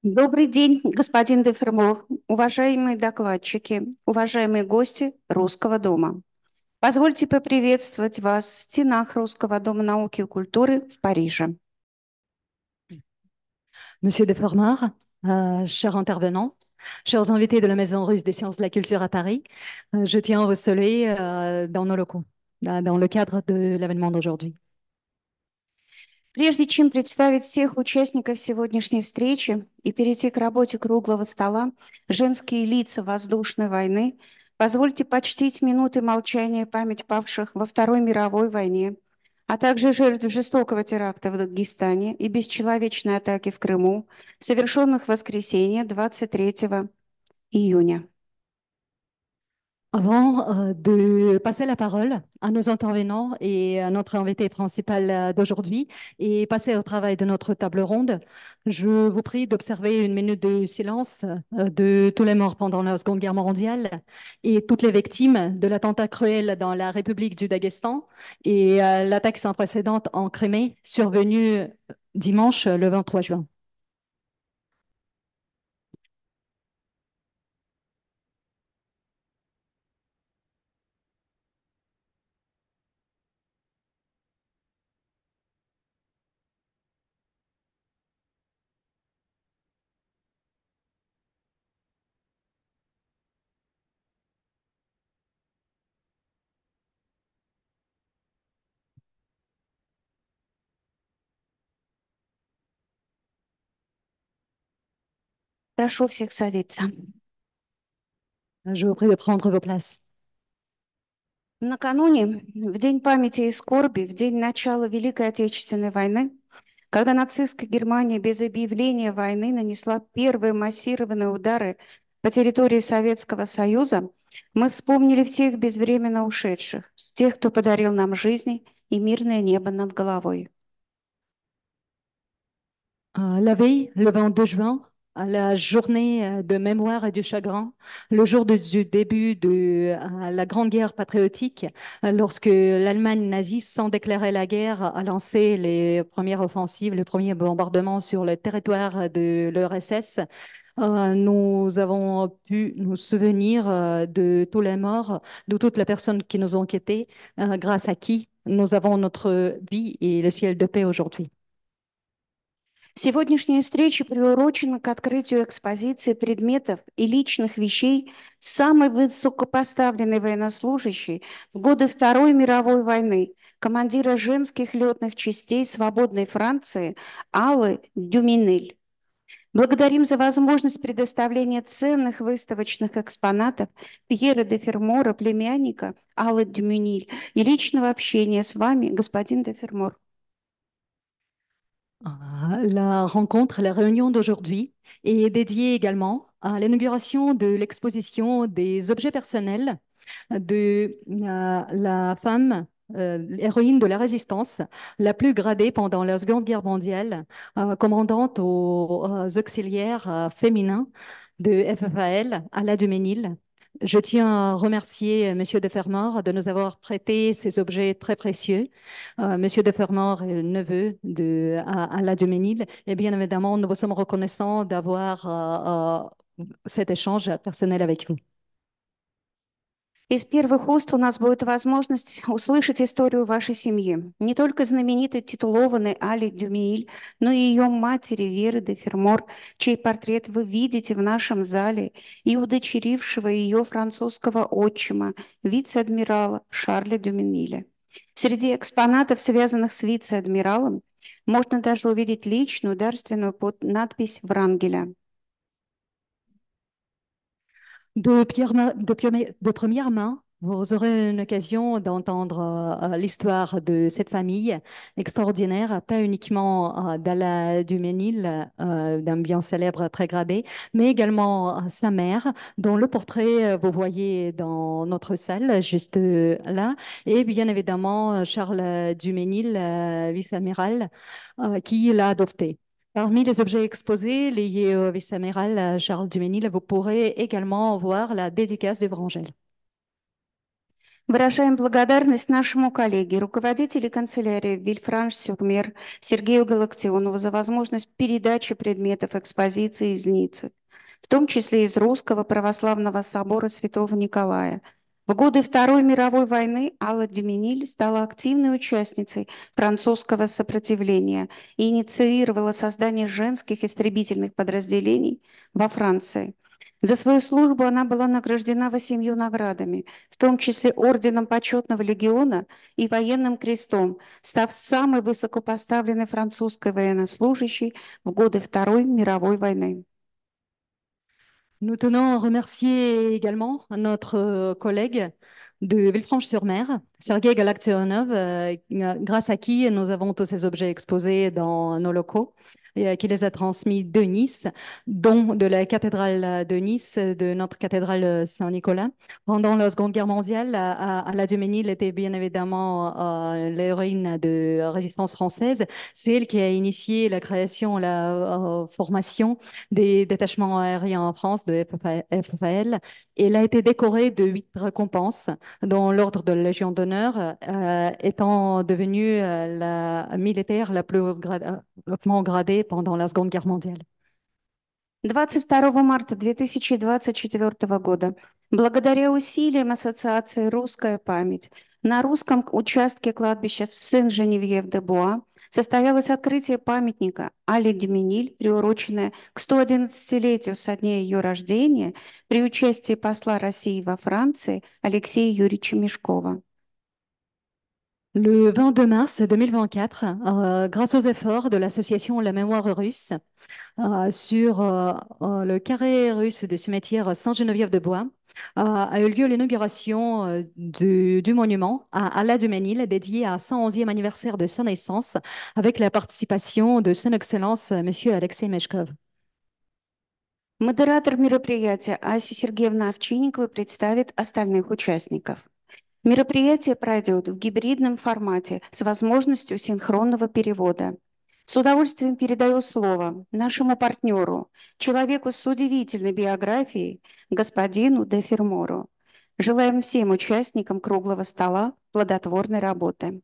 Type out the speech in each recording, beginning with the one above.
Добрый день, господин Дефермор, уважаемые докладчики, уважаемые гости Русского дома. Позвольте поприветствовать вас в стенах Русского дома науки и культуры в Париже. Monsieur Deformard, chers intervenants, chers invités de la Maison russe des sciences de la culture à Paris, je tiens à vous saluer dans nos locaux, dans le cadre de l'événement d'aujourd'hui. Прежде чем представить всех участников сегодняшней встречи и перейти к работе круглого стола «Женские лица воздушной войны», позвольте почтить минуты молчания память павших во Второй мировой войне, а также жертв жестокого теракта в Дагестане и бесчеловечной атаки в Крыму, совершенных в воскресенье 23 июня. Avant de passer la parole à nos intervenants et à notre invité principal d'aujourd'hui et passer au travail de notre table ronde, je vous prie d'observer une minute de silence de tous les morts pendant la Seconde Guerre mondiale et toutes les victimes de l'attentat cruel dans la République du Daghestan et l'attaque sans précédent en Crimée survenue dimanche le 23 juin. Прошу всех садиться. Je vous prie de prendre vos places. Накануне, в День памяти и скорби, в день начала Великой Отечественной войны, когда нацистская Германия без объявления войны нанесла первые массированные удары по территории Советского Союза, мы вспомнили всех безвременно ушедших, тех, кто подарил нам жизни и мирное небо над головой. La veille, le 22 juin, à la journée de mémoire et du chagrin, le jour du début de la Grande Guerre patriotique, lorsque l'Allemagne nazie, sans déclarer la guerre, a lancé les premières offensives, les premiers bombardements sur le territoire de l'URSS, nous avons pu nous souvenir de tous les morts, de toutes les personnes qui nous ont quittés, grâce à qui nous avons notre vie et le ciel de paix aujourd'hui. Сегодняшняя встреча приурочена к открытию экспозиции предметов и личных вещей самой высокопоставленной военнослужащей в годы Второй мировой войны, командира женских летных частей свободной Франции Аллы Дюминель. Благодарим за возможность предоставления ценных выставочных экспонатов Пьера де Фермора, племянника Аллы Дюминиль, и личного общения с вами, господин де Фермор. La rencontre, la réunion d'aujourd'hui est dédiée également à l'inauguration de l'exposition des objets personnels de la femme héroïne de la résistance, la plus gradée pendant la Seconde Guerre mondiale, commandante aux auxiliaires féminins de FFAL, Alla Duménil. Je tiens à remercier Monsieur de Fermor de nous avoir prêté ces objets très précieux. Monsieur de Fermor est le neveu de Alla Duménil et bien évidemment, nous vous sommes reconnaissants d'avoir cet échange personnel avec vous. Из первых уст у нас будет возможность услышать историю вашей семьи. Не только знаменитой титулованной Али Дюмиль, но и ее матери Веры де Фермор, чей портрет вы видите в нашем зале, и удочерившего ее французского отчима, вице-адмирала Шарля Дюминиля. Среди экспонатов, связанных с вице-адмиралом, можно даже увидеть личную дарственную надпись Врангеля. De première main, vous aurez une occasion d'entendre l'histoire de cette famille extraordinaire, pas uniquement d'Alla Duménil, d'un bien célèbre très gradé, mais également sa mère, dont le portrait vous voyez dans notre salle, juste là, et bien évidemment Charles Duménil, vice-amiral, qui l'a adopté. Parmi les objets exposés liés au vice-amiral Charles Duménil, vous pourrez également voir la dédicace de Vrangel. Выражаем благодарность нашему коллеге, руководителю канцелярии Вильфранш-Сюрмер Сергею Галактионову за возможность передачи предметов экспозиции из Ниццы, в том числе из Русского православного собора Святого Николая. В годы Второй мировой войны Алла Дюминиль стала активной участницей французского сопротивления и инициировала создание женских истребительных подразделений во Франции. За свою службу она была награждена 8 наградами, в том числе Орденом Почетного Легиона и Военным Крестом, став самой высокопоставленной французской военнослужащей в годы Второй мировой войны. Nous tenons à remercier également notre collègue de Villefranche-sur-Mer, Sergei Galaktionov, grâce à qui nous avons tous ces objets exposés dans nos locaux et qui les a transmis de Nice, dont de la cathédrale de Nice, de notre cathédrale Saint-Nicolas. Pendant la Seconde Guerre mondiale, Alla Dioménil était bien évidemment l'héroïne de résistance française. C'est elle qui a initié la création, la formation des détachements aériens en France de FAL. Et elle a été décorée de 8 récompenses, dont l'ordre de la Légion d'honneur, étant devenue la militaire la plus hautement gradée pendant la Seconde Guerre mondiale. 22 марта 2024 года, благодаря усилиям Ассоциации «Русская память», на русском участке кладбища в Сен-Женевьев-де-Буа состоялось открытие памятника Алле Дюминиль, приуроченное к 111-летию со дня ее рождения при участии посла России во Франции Алексея Юрьевича Мешкова. Le 22 mars 2024, grâce aux efforts de l'association La Mémoire russe, sur le carré russe du cimetière Saint-Geneviève-de-Bois, a eu lieu l'inauguration du monument à Alla Dioménil, dédié à 111e anniversaire de sa naissance, avec la participation de Son Excellence Monsieur Alexei Meshkov. Модератор мероприятия Ася Сергеевна Овчинникова представит остальных участников. Мероприятие пройдет в гибридном формате с возможностью синхронного перевода. С удовольствием передаю слово нашему партнеру, человеку с удивительной биографией, господину де Фермору. Желаем всем участникам круглого стола плодотворной работы.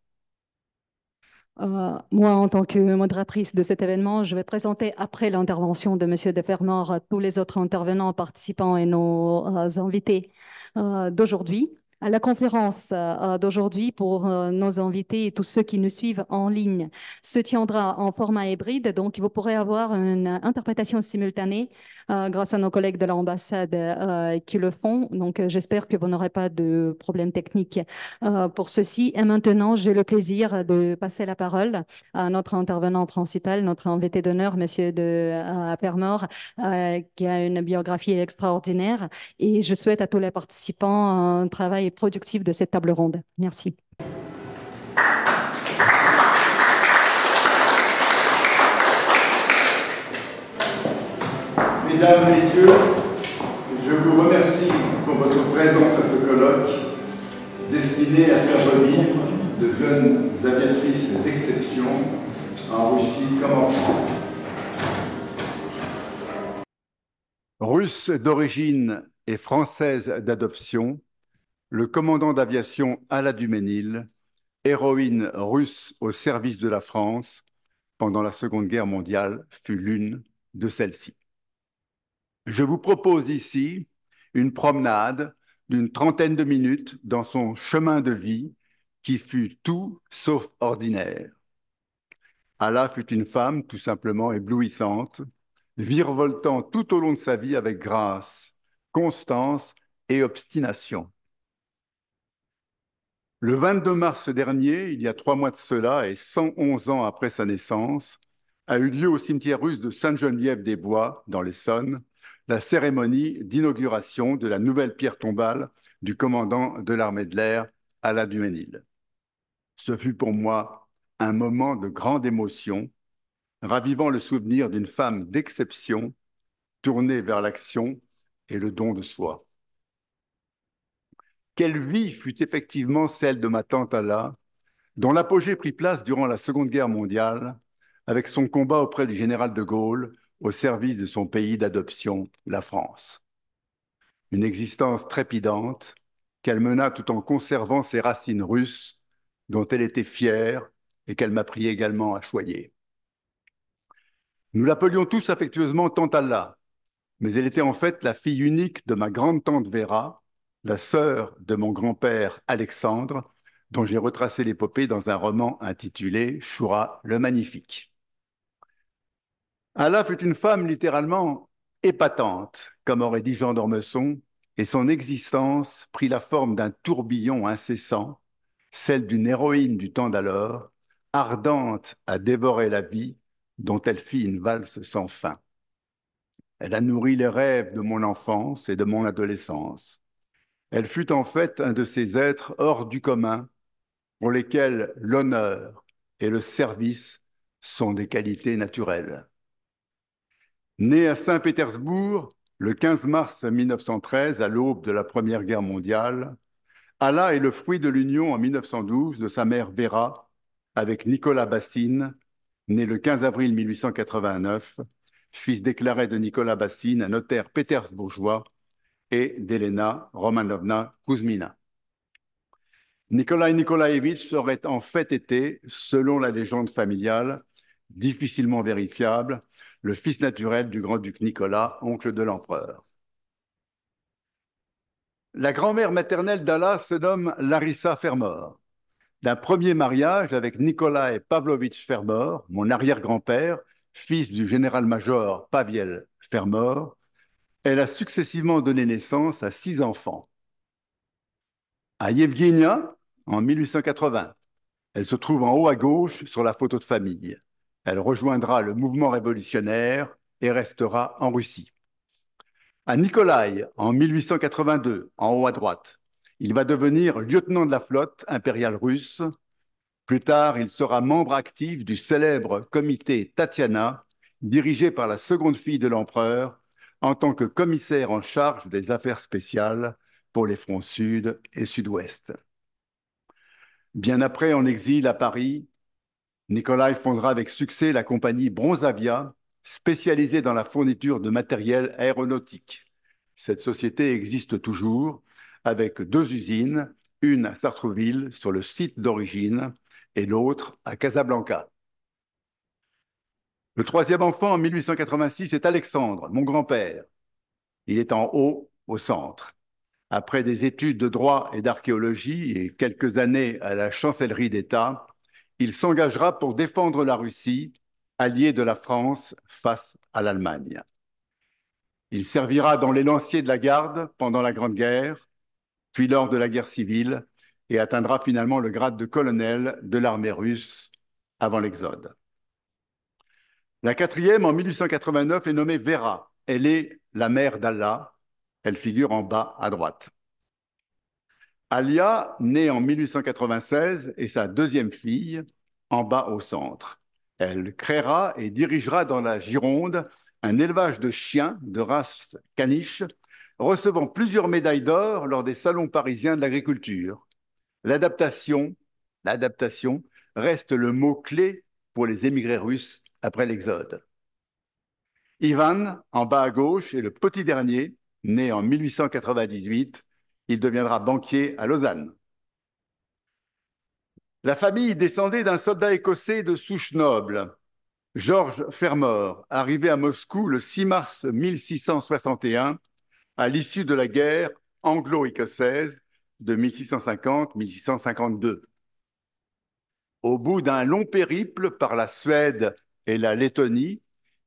Moi, en tant que modératrice de cet événement, je vais présenter après l'intervention de M. Defermort tous les autres intervenants, participants et nos invités d'aujourd'hui. La conférence d'aujourd'hui pour nos invités et tous ceux qui nous suivent en ligne se tiendra en format hybride, donc vous pourrez avoir une interprétation simultanée grâce à nos collègues de l'ambassade qui le font. Donc j'espère que vous n'aurez pas de problèmes techniques pour ceci. Et maintenant, j'ai le plaisir de passer la parole à notre intervenant principal, notre invité d'honneur, Monsieur de Fermor, qui a une biographie extraordinaire. Et je souhaite à tous les participants un travail productif de cette table ronde. Merci. Mesdames, Messieurs, je vous remercie pour votre présence à ce colloque destiné à faire revivre de jeunes aviatrices d'exception en Russie comme en France. Russe d'origine et française d'adoption, le commandant d'aviation Alla Dioménil, héroïne russe au service de la France pendant la Seconde Guerre mondiale, fut l'une de celles-ci. Je vous propose ici une promenade d'une trentaine de minutes dans son chemin de vie qui fut tout sauf ordinaire. Alla fut une femme tout simplement éblouissante, virevoltant tout au long de sa vie avec grâce, constance et obstination. Le 22 mars dernier, il y a 3 mois de cela et 111 ans après sa naissance, a eu lieu au cimetière russe de Sainte-Geneviève-des-Bois, dans l'Essonne, la cérémonie d'inauguration de la nouvelle pierre tombale du commandant de l'armée de l'air, Alla Dioménil. Ce fut pour moi un moment de grande émotion, ravivant le souvenir d'une femme d'exception, tournée vers l'action et le don de soi. Quelle vie fut effectivement celle de ma tante Alla, dont l'apogée prit place durant la Seconde Guerre mondiale, avec son combat auprès du général de Gaulle au service de son pays d'adoption, la France. Une existence trépidante, qu'elle mena tout en conservant ses racines russes, dont elle était fière et qu'elle m'apprit également à choyer. Nous l'appelions tous affectueusement Tante Allah, mais elle était en fait la fille unique de ma grande-tante Vera, la sœur de mon grand-père Alexandre, dont j'ai retracé l'épopée dans un roman intitulé Shura le Magnifique. Allah fut une femme littéralement épatante, comme aurait dit Jean d'Ormesson, et son existence prit la forme d'un tourbillon incessant, celle d'une héroïne du temps d'alors, ardente à dévorer la vie, dont elle fit une valse sans fin. Elle a nourri les rêves de mon enfance et de mon adolescence. Elle fut en fait un de ces êtres hors du commun pour lesquels l'honneur et le service sont des qualités naturelles. Née à Saint-Pétersbourg le 15 mars 1913, à l'aube de la Première Guerre mondiale, Allah est le fruit de l'union en 1912 de sa mère Vera avec Nicolas Bassine, né le 15 avril 1889, fils déclaré de Nicolas Bassine, un notaire pétersbourgeois, et d'Elena Romanovna Kuzmina. Nikolai Nikolaïevitch aurait en fait été, selon la légende familiale, difficilement vérifiable, le fils naturel du grand-duc Nicolas, oncle de l'empereur. La grand-mère maternelle d'Alla se nomme Larissa Fermor. D'un premier mariage avec Nikolai Pavlovitch Fermor, mon arrière-grand-père, fils du général-major Paviel Fermor, elle a successivement donné naissance à 6 enfants. À Yevgenia, en 1880, elle se trouve en haut à gauche sur la photo de famille. Elle rejoindra le mouvement révolutionnaire et restera en Russie. À Nikolai, en 1882, en haut à droite, il va devenir lieutenant de la flotte impériale russe. Plus tard, il sera membre actif du célèbre comité Tatiana, dirigé par la seconde fille de l'empereur, en tant que commissaire en charge des affaires spéciales pour les fronts sud et sud-ouest. Bien après, en exil à Paris, Nikolai fondera avec succès la compagnie Bronzavia, spécialisée dans la fourniture de matériel aéronautique. Cette société existe toujours, avec 2 usines, une à Sartrouville, sur le site d'origine, et l'autre à Casablanca. Le 3e enfant, en 1886, est Alexandre, mon grand-père. Il est en haut, au centre. Après des études de droit et d'archéologie et quelques années à la chancellerie d'État, il s'engagera pour défendre la Russie, alliée de la France face à l'Allemagne. Il servira dans les lanciers de la garde pendant la Grande Guerre, puis lors de la guerre civile, et atteindra finalement le grade de colonel de l'armée russe avant l'Exode. La 4e, en 1889, est nommée Vera. Elle est la mère d'Allah. Elle figure en bas à droite. Alia, née en 1896, est sa 2e fille, en bas au centre. Elle créera et dirigera dans la Gironde un élevage de chiens de race caniche, recevant plusieurs médailles d'or lors des salons parisiens de l'agriculture. L'adaptation reste le mot-clé pour les émigrés russes après l'Exode. Ivan, en bas à gauche, est le petit dernier, né en 1898. Il deviendra banquier à Lausanne. La famille descendait d'un soldat écossais de souche noble, George Fermor, arrivé à Moscou le 6 mars 1661, à l'issue de la guerre anglo-écossaise de 1650-1652. Au bout d'un long périple par la Suède et la Lettonie,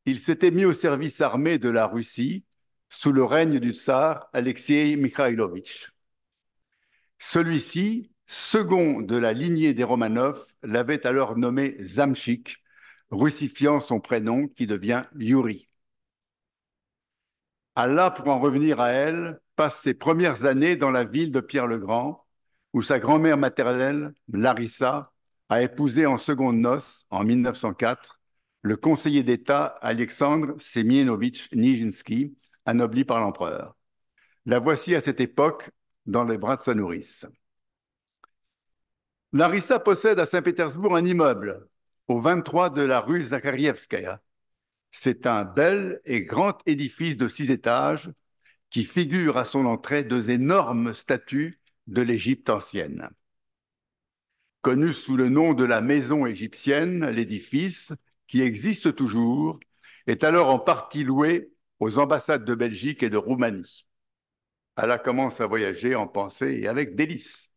il s'était mis au service armé de la Russie sous le règne du tsar Alexei Mikhailovitch. Celui-ci, second de la lignée des Romanov, l'avait alors nommé Zamchik, russifiant son prénom qui devient Yuri. Allah, pour en revenir à elle, passe ses premières années dans la ville de Pierre-le-Grand, où sa grand-mère maternelle, Larissa, a épousé en secondes noces, en 1904, le conseiller d'État Alexandre Semienovitch Nijinsky, anobli par l'empereur. La voici à cette époque dans les bras de sa nourrice. Larissa possède à Saint-Pétersbourg un immeuble, au 23 de la rue Zakharievskaya. C'est un bel et grand édifice de 6 étages qui figure à son entrée 2 énormes statues de l'Égypte ancienne. Connu sous le nom de la maison égyptienne, l'édifice, qui existe toujours, est alors en partie loué aux ambassades de Belgique et de Roumanie. Elle commence à voyager en pensée et avec délice.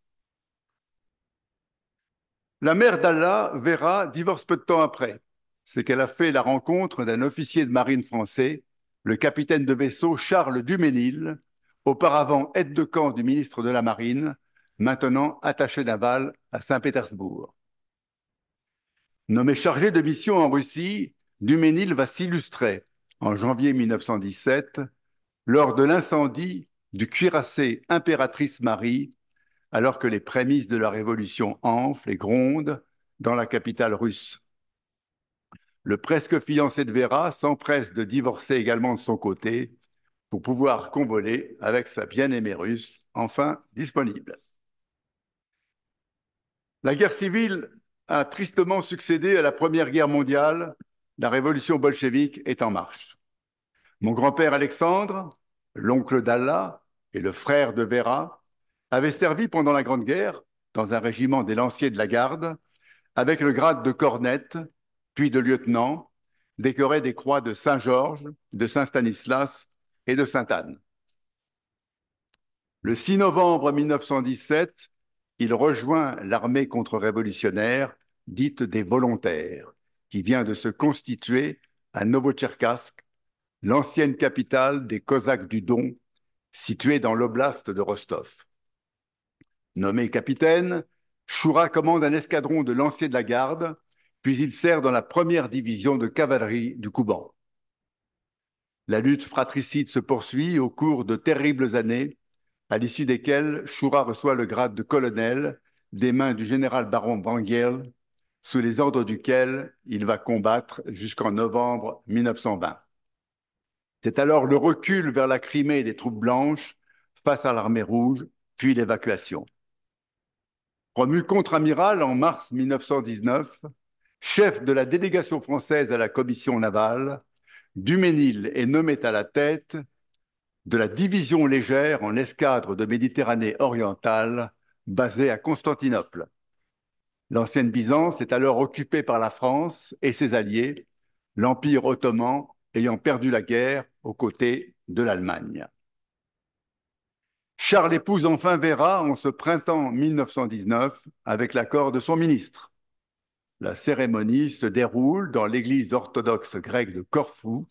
La mère d'Allah, Vera, divorce peu de temps après. C'est qu'elle a fait la rencontre d'un officier de marine français, le capitaine de vaisseau Charles Duménil, auparavant aide de camp du ministre de la Marine, maintenant attaché naval à Saint-Pétersbourg. Nommé chargé de mission en Russie, Duménil va s'illustrer en janvier 1917 lors de l'incendie du cuirassé Impératrice Marie, alors que les prémices de la révolution enflent et grondent dans la capitale russe. Le presque fiancé de Vera s'empresse de divorcer également de son côté pour pouvoir convoler avec sa bien-aimée russe, enfin disponible. La guerre civile a tristement succédé à la Première Guerre mondiale. La révolution bolchevique est en marche. Mon grand-père Alexandre, l'oncle d'Allah et le frère de Vera, avaient servi pendant la Grande Guerre dans un régiment des lanciers de la garde, avec le grade de cornette, puis de lieutenant, décoré des croix de Saint-Georges, de Saint-Stanislas et de Sainte-Anne. Le 6 novembre 1917, il rejoint l'armée contre-révolutionnaire dite des volontaires, qui vient de se constituer à Novotcherkassk, l'ancienne capitale des Cosaques du Don, située dans l'oblast de Rostov. Nommé capitaine, Choura commande un escadron de lanciers de la garde, puis il sert dans la première division de cavalerie du Kouban. La lutte fratricide se poursuit au cours de terribles années, à l'issue desquelles Choura reçoit le grade de colonel des mains du général baron Wrangel, sous les ordres duquel il va combattre jusqu'en novembre 1920. C'est alors le recul vers la Crimée des troupes blanches face à l'armée rouge, puis l'évacuation. Promu contre-amiral en mars 1919, chef de la délégation française à la commission navale, Duménil est nommé à la tête de la division légère en escadre de Méditerranée orientale basée à Constantinople. L'ancienne Byzance est alors occupée par la France et ses alliés, l'Empire ottoman ayant perdu la guerre aux côtés de l'Allemagne. Charles épouse enfin Vera en ce printemps 1919 avec l'accord de son ministre. La cérémonie se déroule dans l'église orthodoxe grecque de Corfou,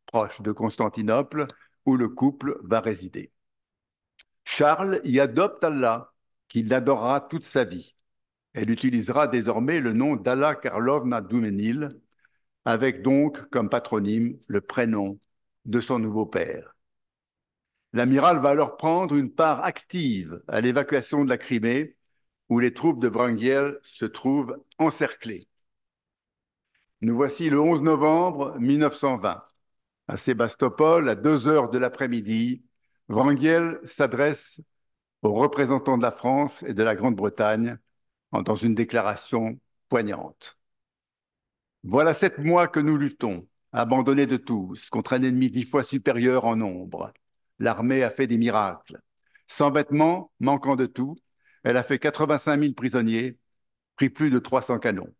proche de Constantinople, où le couple va résider. Charles y adopte Allah, qu'il adorera toute sa vie. Elle utilisera désormais le nom d'Alla Karlovna Duménil, avec donc comme patronyme le prénom de son nouveau père. L'amiral va alors prendre une part active à l'évacuation de la Crimée, où les troupes de Wrangel se trouvent encerclées. Nous voici le 11 novembre 1920. À Sébastopol, à 2 heures de l'après-midi, Wrangel s'adresse aux représentants de la France et de la Grande-Bretagne dans une déclaration poignante. Voilà 7 mois que nous luttons, abandonnés de tous, contre un ennemi 10 fois supérieur en nombre. L'armée a fait des miracles. Sans vêtements, manquant de tout, elle a fait 85 000 prisonniers, pris plus de 300 canons.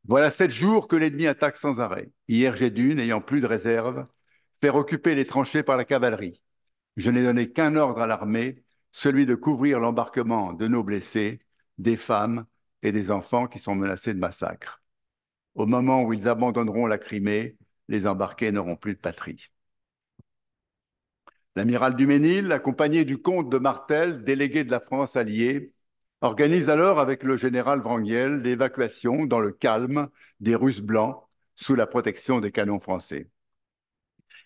Voilà 7 jours que l'ennemi attaque sans arrêt. Hier, j'ai dû, n'ayant plus de réserve, faire occuper les tranchées par la cavalerie. Je n'ai donné qu'un ordre à l'armée, celui de couvrir l'embarquement de nos blessés, des femmes et des enfants qui sont menacés de massacre. Au moment où ils abandonneront la Crimée, les embarqués n'auront plus de patrie. L'amiral Duménil, accompagné du comte de Martel, délégué de la France alliée, organise alors avec le général Wrangel l'évacuation dans le calme des Russes blancs sous la protection des canons français.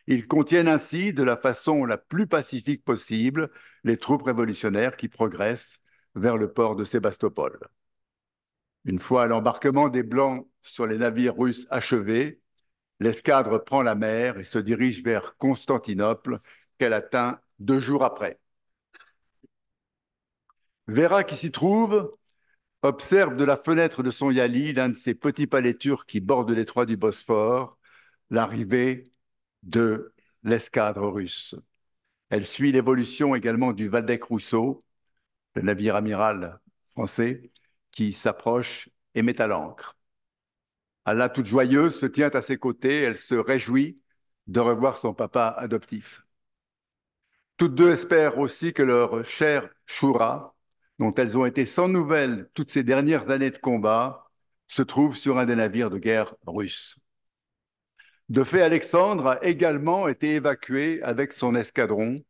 Ils contiennent ainsi de la façon la plus pacifique possible les troupes révolutionnaires qui progressent vers le port de Sébastopol. Une fois l'embarquement des Blancs sur les navires russes achevé, l'escadre prend la mer et se dirige vers Constantinople, qu'elle atteint 2 jours après. Vera, qui s'y trouve, observe de la fenêtre de son yali, l'un de ces petits palais turcs qui bordent l'étroit du Bosphore, l'arrivée de l'escadre russe. Elle suit l'évolution également du Waldeck-Rousseau, le navire amiral français, qui s'approche et met à l'ancre. Allah, toute joyeuse, se tient à ses côtés. Elle se réjouit de revoir son papa adoptif. Toutes deux espèrent aussi que leur chère Shura, dont elles ont été sans nouvelles toutes ces dernières années de combat, se trouve sur un des navires de guerre russes. De fait, Alexandre a également été évacué avec son escadron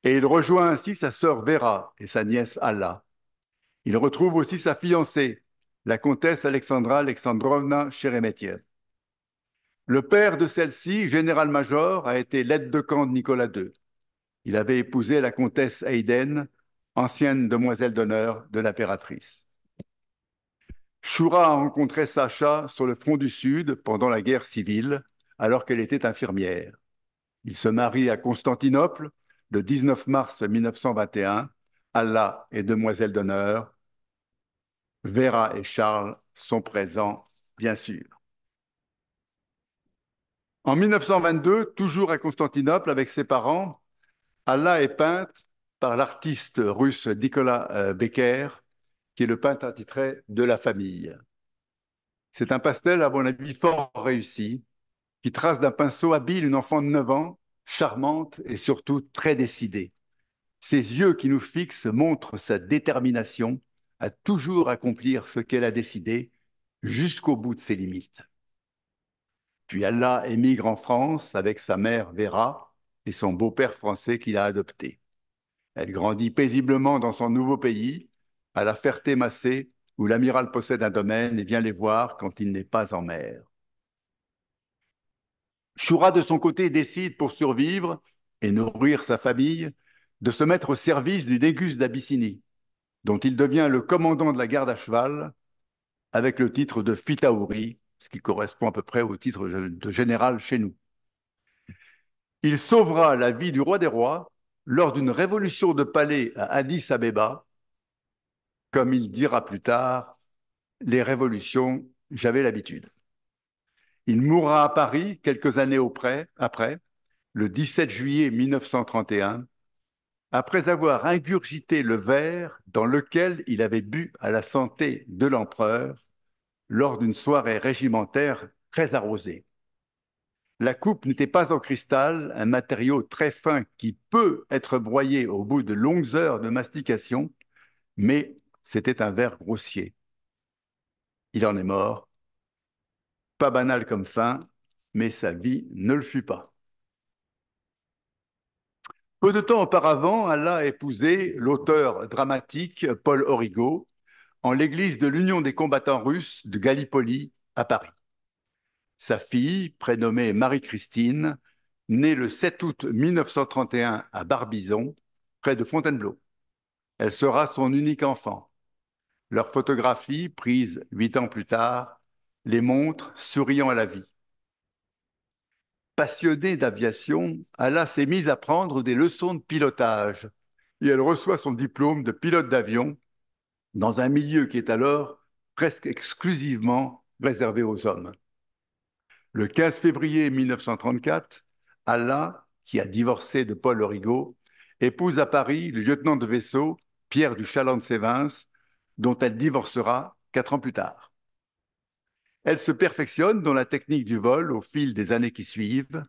et il rejoint ainsi sa sœur Vera et sa nièce Alla. Il retrouve aussi sa fiancée, la comtesse Alexandra Alexandrovna Sheremetyev. Le père de celle-ci, général-major, a été l'aide de camp de Nicolas II. Il avait épousé la comtesse Hayden, ancienne demoiselle d'honneur de l'impératrice. Shura a rencontré Sacha sur le front du Sud pendant la guerre civile, alors qu'elle était infirmière. Il se marie à Constantinople le 19 mars 1921. Allah est demoiselle d'honneur. Vera et Charles sont présents, bien sûr. En 1922, toujours à Constantinople avec ses parents, Allah est peinte par l'artiste russe Nicolas Becker, qui est le peintre attitré de la famille. C'est un pastel, à mon avis, fort réussi, qui trace d'un pinceau habile une enfant de 9 ans, charmante et surtout très décidée. Ses yeux qui nous fixent montrent sa détermination à toujours accomplir ce qu'elle a décidé jusqu'au bout de ses limites. Puis Allah émigre en France avec sa mère Vera et son beau-père français qu'il a adopté. Elle grandit paisiblement dans son nouveau pays, à la Ferté-Macé, où l'amiral possède un domaine et vient les voir quand il n'est pas en mer. Shura, de son côté, décide, pour survivre et nourrir sa famille, de se mettre au service du Négus d'Abyssinie, dont il devient le commandant de la garde à cheval, avec le titre de Fitaouri, ce qui correspond à peu près au titre de général chez nous. Il sauvera la vie du roi des rois lors d'une révolution de palais à Addis-Abeba. Comme il dira plus tard, les révolutions, j'avais l'habitude. Il mourra à Paris quelques années après, le 17 juillet 1931, après avoir ingurgité le verre dans lequel il avait bu à la santé de l'empereur lors d'une soirée régimentaire très arrosée. La coupe n'était pas en cristal, un matériau très fin qui peut être broyé au bout de longues heures de mastication, mais c'était un verre grossier. Il en est mort. Pas banal comme fin, mais sa vie ne le fut pas. Peu de temps auparavant, Allah a épousé l'auteur dramatique Paul Origo en l'église de l'Union des combattants russes de Gallipoli à Paris. Sa fille, prénommée Marie-Christine, née le 7 août 1931 à Barbizon, près de Fontainebleau. Elle sera son unique enfant. Leur photographie, prise 8 ans plus tard, les montre souriant à la vie. Passionnée d'aviation, Allah s'est mise à prendre des leçons de pilotage et elle reçoit son diplôme de pilote d'avion dans un milieu qui est alors presque exclusivement réservé aux hommes. Le 15 février 1934, Allah, qui a divorcé de Paul Origo, épouse à Paris le lieutenant de vaisseau Pierre du Chaland-Sévens, dont elle divorcera 4 ans plus tard. Elle se perfectionne dans la technique du vol au fil des années qui suivent,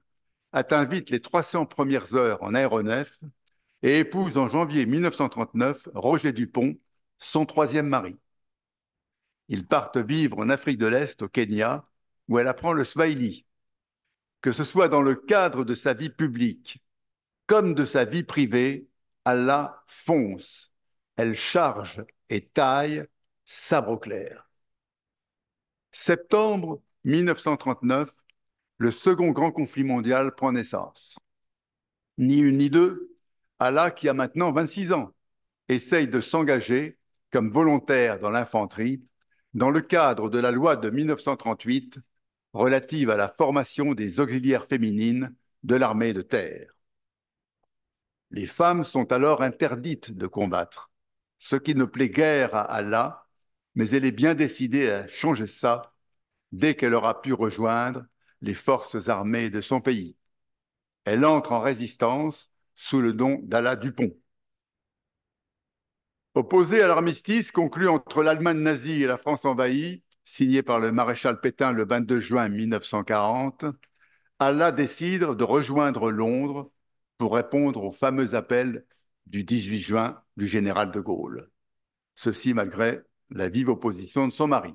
atteint vite les 300 premières heures en aéronef et épouse en janvier 1939 Roger Dupont, son troisième mari. Ils partent vivre en Afrique de l'Est, au Kenya, où elle apprend le swahili. Que ce soit dans le cadre de sa vie publique comme de sa vie privée, Allah fonce. Elle charge et taille, sabre au clair. Septembre 1939, le second grand conflit mondial prend naissance. Ni une ni deux, Allah, qui a maintenant 26 ans, essaye de s'engager comme volontaire dans l'infanterie dans le cadre de la loi de 1938 relative à la formation des auxiliaires féminines de l'armée de terre. Les femmes sont alors interdites de combattre, ce qui ne plaît guère à Allah, mais elle est bien décidée à changer ça dès qu'elle aura pu rejoindre les forces armées de son pays. Elle entre en résistance sous le nom d'Alla Dupont. Opposé à l'armistice conclu entre l'Allemagne nazie et la France envahie, signé par le maréchal Pétain le 22 juin 1940, Allah décide de rejoindre Londres pour répondre au fameux appel du 18 juin du général de Gaulle. Ceci malgré la vive opposition de son mari.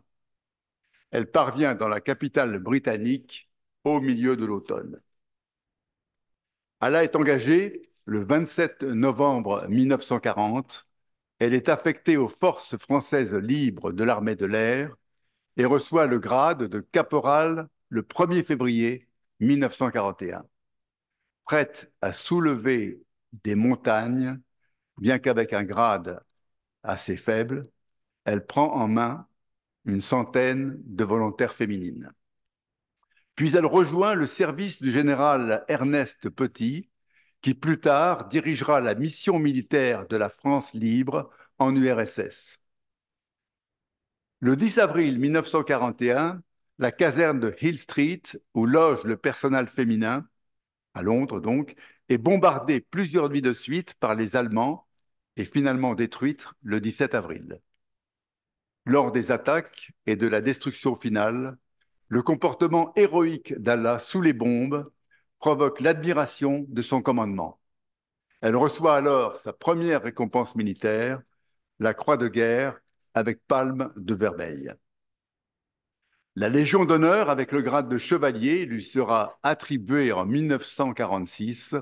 Elle parvient dans la capitale britannique au milieu de l'automne. Allah est engagée le 27 novembre 1940. Elle est affectée aux forces françaises libres de l'armée de l'air et reçoit le grade de caporal le 1er février 1941. Prête à soulever des montagnes, bien qu'avec un grade assez faible, elle prend en main une centaine de volontaires féminines. Puis elle rejoint le service du général Ernest Petit, qui plus tard dirigera la mission militaire de la France libre en URSS. Le 10 avril 1941, la caserne de Hill Street, où loge le personnel féminin, à Londres donc, est bombardée plusieurs nuits de suite par les Allemands et finalement détruite le 17 avril. Lors des attaques et de la destruction finale, le comportement héroïque d'Allah sous les bombes provoque l'admiration de son commandement. Elle reçoit alors sa première récompense militaire, la Croix de guerre avec palme de vermeil. La Légion d'honneur avec le grade de chevalier lui sera attribuée en 1946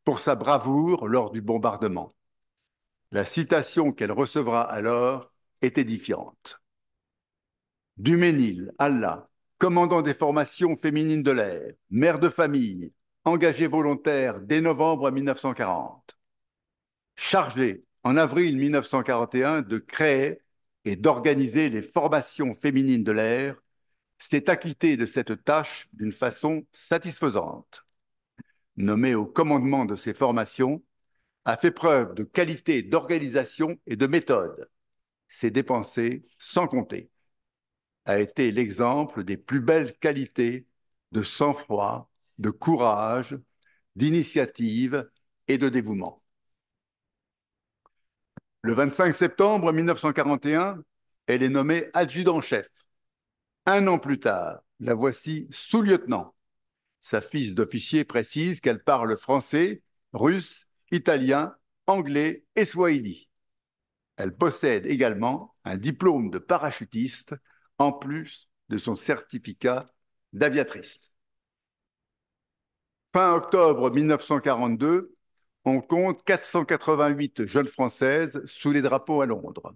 pour sa bravoure lors du bombardement. La citation qu'elle recevra alors est édifiante. Du Ménil, Allah, commandant des formations féminines de l'air, mère de famille, engagée volontaire dès novembre 1940. Chargé en avril 1941 de créer et d'organiser les formations féminines de l'air, s'est acquitté de cette tâche d'une façon satisfaisante. Nommé au commandement de ces formations, a fait preuve de qualité d'organisation et de méthode. S'est dépensé sans compter. A été l'exemple des plus belles qualités de sang-froid, de courage, d'initiative et de dévouement. Le 25 septembre 1941, elle est nommée adjudant-chef. Un an plus tard, la voici sous-lieutenant. Sa fiche d'officier précise qu'elle parle français, russe, italien, anglais et swahili. Elle possède également un diplôme de parachutiste en plus de son certificat d'aviatrice. Fin octobre 1942, on compte 488 jeunes Françaises sous les drapeaux à Londres.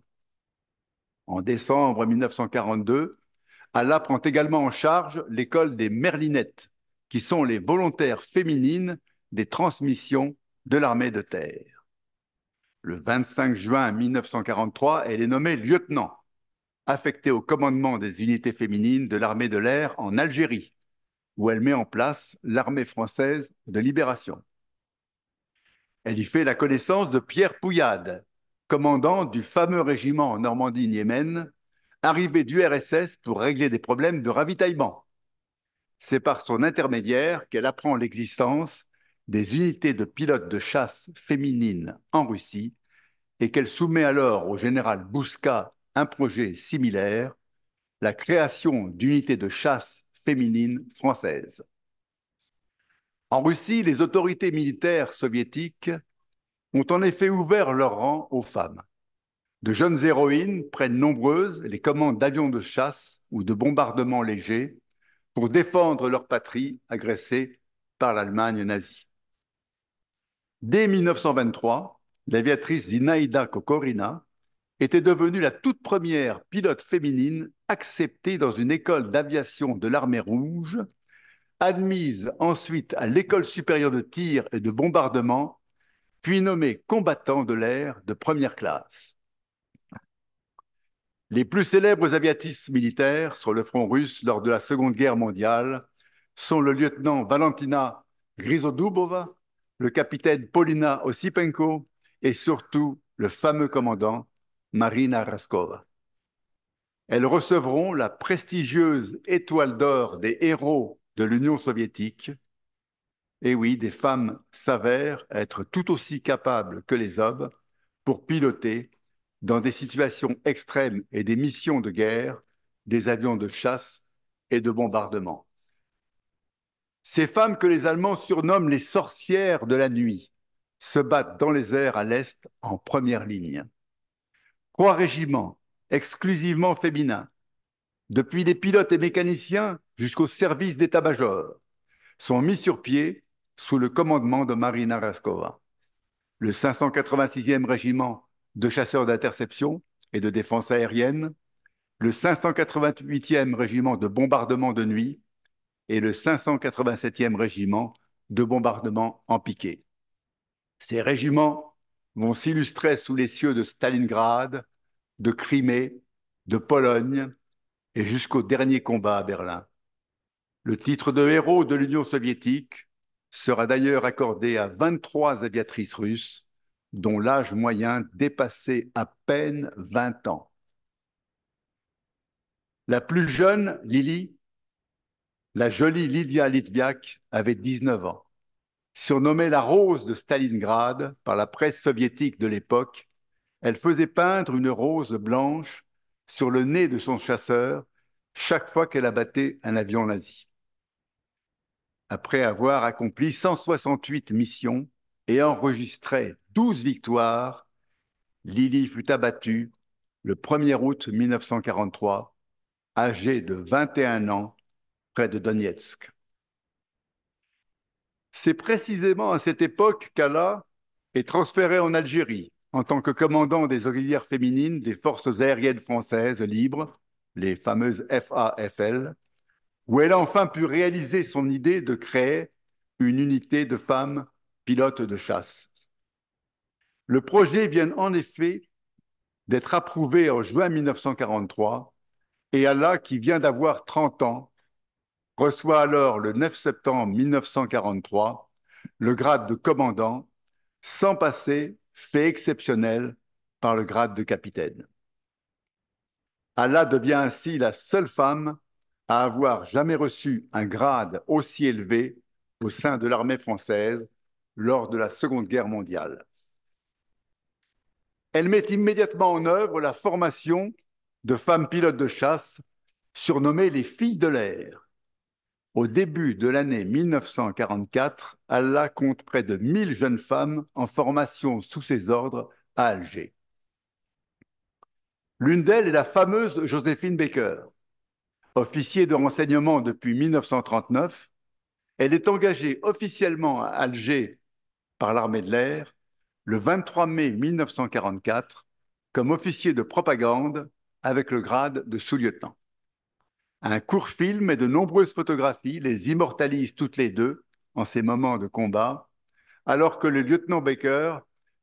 En décembre 1942, Allah prend également en charge l'école des Merlinettes, qui sont les volontaires féminines des transmissions de l'armée de terre. Le 25 juin 1943, elle est nommée lieutenant, affectée au commandement des unités féminines de l'armée de l'air en Algérie, où elle met en place l'armée française de libération. Elle y fait la connaissance de Pierre Pouillade, commandant du fameux régiment en Normandie-Niémen, arrivé du RSS pour régler des problèmes de ravitaillement. C'est par son intermédiaire qu'elle apprend l'existence des unités de pilotes de chasse féminines en Russie et qu'elle soumet alors au général Bouska un projet similaire, la création d'unités de chasse féminines françaises. En Russie, les autorités militaires soviétiques ont en effet ouvert leur rang aux femmes. De jeunes héroïnes prennent nombreuses les commandes d'avions de chasse ou de bombardements légers pour défendre leur patrie agressée par l'Allemagne nazie. Dès 1923, l'aviatrice Zinaïda Kokorina était devenue la toute première pilote féminine acceptée dans une école d'aviation de l'armée rouge, admise ensuite à l'école supérieure de tir et de bombardement, puis nommée combattant de l'air de première classe. Les plus célèbres aviatrices militaires sur le front russe lors de la Seconde Guerre mondiale sont le lieutenant Valentina Grisodubova, le capitaine Polina Osipenko et surtout le fameux commandant Marina Raskova. Elles recevront la prestigieuse étoile d'or des héros de l'Union soviétique. Et oui, des femmes s'avèrent être tout aussi capables que les hommes pour piloter dans des situations extrêmes et des missions de guerre, des avions de chasse et de bombardement. Ces femmes que les Allemands surnomment les sorcières de la nuit se battent dans les airs à l'Est en première ligne. 3 régiments exclusivement féminins, depuis les pilotes et mécaniciens jusqu'au service d'état-major, sont mis sur pied sous le commandement de Marina Raskova. Le 586e régiment de chasseurs d'interception et de défense aérienne, le 588e régiment de bombardement de nuit et le 587e régiment de bombardement en piqué. Ces régiments vont s'illustrer sous les cieux de Stalingrad, de Crimée, de Pologne et jusqu'au dernier combat à Berlin. Le titre de héros de l'Union soviétique sera d'ailleurs accordé à 23 aviatrices russes dont l'âge moyen dépassait à peine 20 ans. La plus jeune, Lily, la jolie Lydia Litviak, avait 19 ans. Surnommée la Rose de Stalingrad par la presse soviétique de l'époque, elle faisait peindre une rose blanche sur le nez de son chasseur chaque fois qu'elle abattait un avion nazi. Après avoir accompli 168 missions et enregistré 12 victoires, Lily fut abattue le 1er août 1943, âgée de 21 ans, près de Donetsk. C'est précisément à cette époque qu'Alla est transférée en Algérie en tant que commandant des auxiliaires féminines des forces aériennes françaises libres, les fameuses FAFL, où elle a enfin pu réaliser son idée de créer une unité de femmes pilotes de chasse. Le projet vient en effet d'être approuvé en juin 1943 et Alla, qui vient d'avoir 30 ans, reçoit alors le 9 septembre 1943 le grade de commandant, sans passer, fait exceptionnel, par le grade de capitaine. Alla devient ainsi la seule femme à avoir jamais reçu un grade aussi élevé au sein de l'armée française lors de la Seconde Guerre mondiale. Elle met immédiatement en œuvre la formation de femmes pilotes de chasse surnommées les filles de l'air. Au début de l'année 1944, Alla compte près de 1000 jeunes femmes en formation sous ses ordres à Alger. L'une d'elles est la fameuse Joséphine Baker. Officier de renseignement depuis 1939, elle est engagée officiellement à Alger par l'armée de l'air le 23 mai 1944 comme officier de propagande avec le grade de sous-lieutenant. Un court film et de nombreuses photographies les immortalisent toutes les deux en ces moments de combat, alors que le lieutenant Baker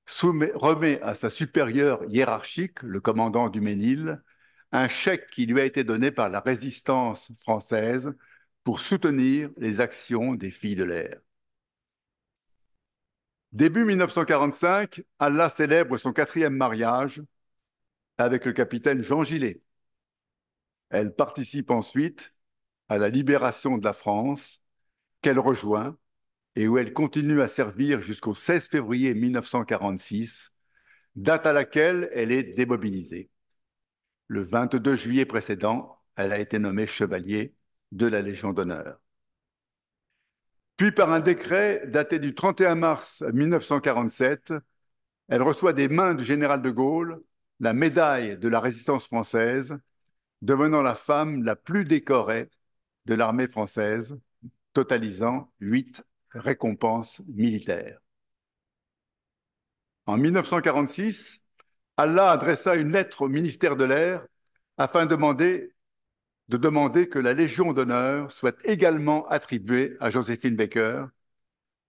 remet à sa supérieure hiérarchique, le commandant du Ménil, un chèque qui lui a été donné par la résistance française pour soutenir les actions des filles de l'air. Début 1945, Alla célèbre son 4e mariage avec le capitaine Jean Gillet. Elle participe ensuite à la libération de la France, qu'elle rejoint et où elle continue à servir jusqu'au 16 février 1946, date à laquelle elle est démobilisée. Le 22 juillet précédent, elle a été nommée chevalier de la Légion d'honneur. Puis, par un décret daté du 31 mars 1947, elle reçoit des mains du général de Gaulle la médaille de la résistance française, devenant la femme la plus décorée de l'armée française, totalisant 8 récompenses militaires. En 1946, Alla adressa une lettre au ministère de l'Air afin de demander que la Légion d'honneur soit également attribuée à Joséphine Baker,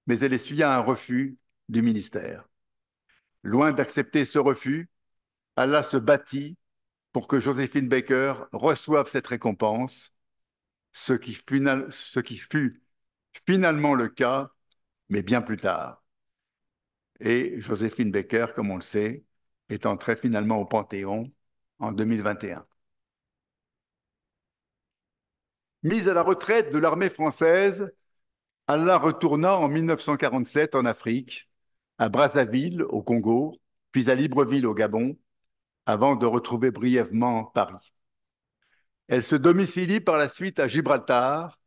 mais elle essuya un refus du ministère. Loin d'accepter ce refus, Alla se battit pour que Joséphine Baker reçoive cette récompense, ce qui fut finalement le cas, mais bien plus tard. Et Joséphine Baker, comme on le sait, est entrée finalement au Panthéon en 2021. Mise à la retraite de l'armée française, Alla retourna en 1947 en Afrique, à Brazzaville, au Congo, puis à Libreville, au Gabon, avant de retrouver brièvement Paris. Elle se domicilie par la suite à Gibraltar,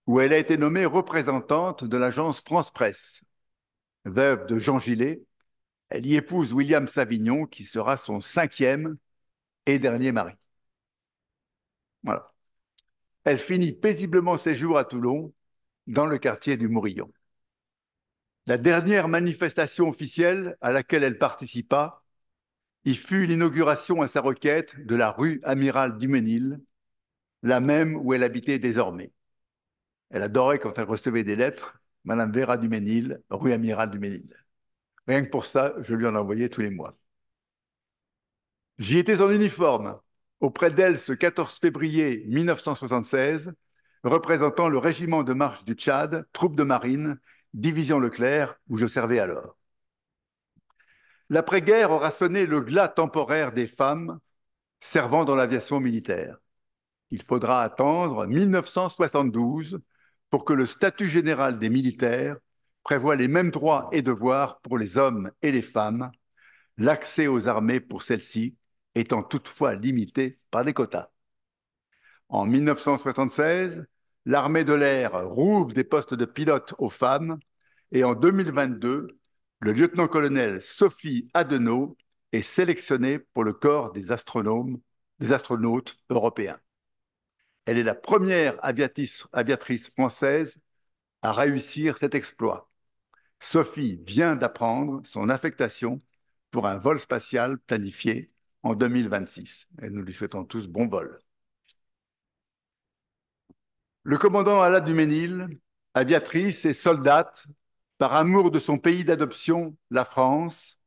où elle a été nommée représentante de l'agence France-Presse. Veuve de Jean Gillet, elle y épouse William Savignon, qui sera son 5e et dernier mari. Voilà. Elle finit paisiblement ses jours à Toulon, dans le quartier du Mourillon. La dernière manifestation officielle à laquelle elle participa, il fut l'inauguration à sa requête de la rue Amiral Duménil, la même où elle habitait désormais. Elle adorait quand elle recevait des lettres, Madame Vera Duménil, rue Amiral Duménil. Rien que pour ça, je lui en envoyais tous les mois. J'y étais en uniforme, auprès d'elle ce 14 février 1976, représentant le régiment de marche du Tchad, troupe de marine, division Leclerc, où je servais alors. L'après-guerre aura sonné le glas temporaire des femmes servant dans l'aviation militaire. Il faudra attendre 1972 pour que le statut général des militaires prévoie les mêmes droits et devoirs pour les hommes et les femmes, l'accès aux armées pour celles-ci étant toutefois limité par des quotas. En 1976, l'armée de l'air rouvre des postes de pilotes aux femmes et en 2022, le lieutenant-colonel Sophie Adenau est sélectionnée pour le corps des astronautes européens. Elle est la première aviatrice française à réussir cet exploit. Sophie vient d'apprendre son affectation pour un vol spatial planifié en 2026. Et nous lui souhaitons tous bon vol. Le commandant Alaa Duménil, aviatrice et soldate, par amour de son pays d'adoption, la France,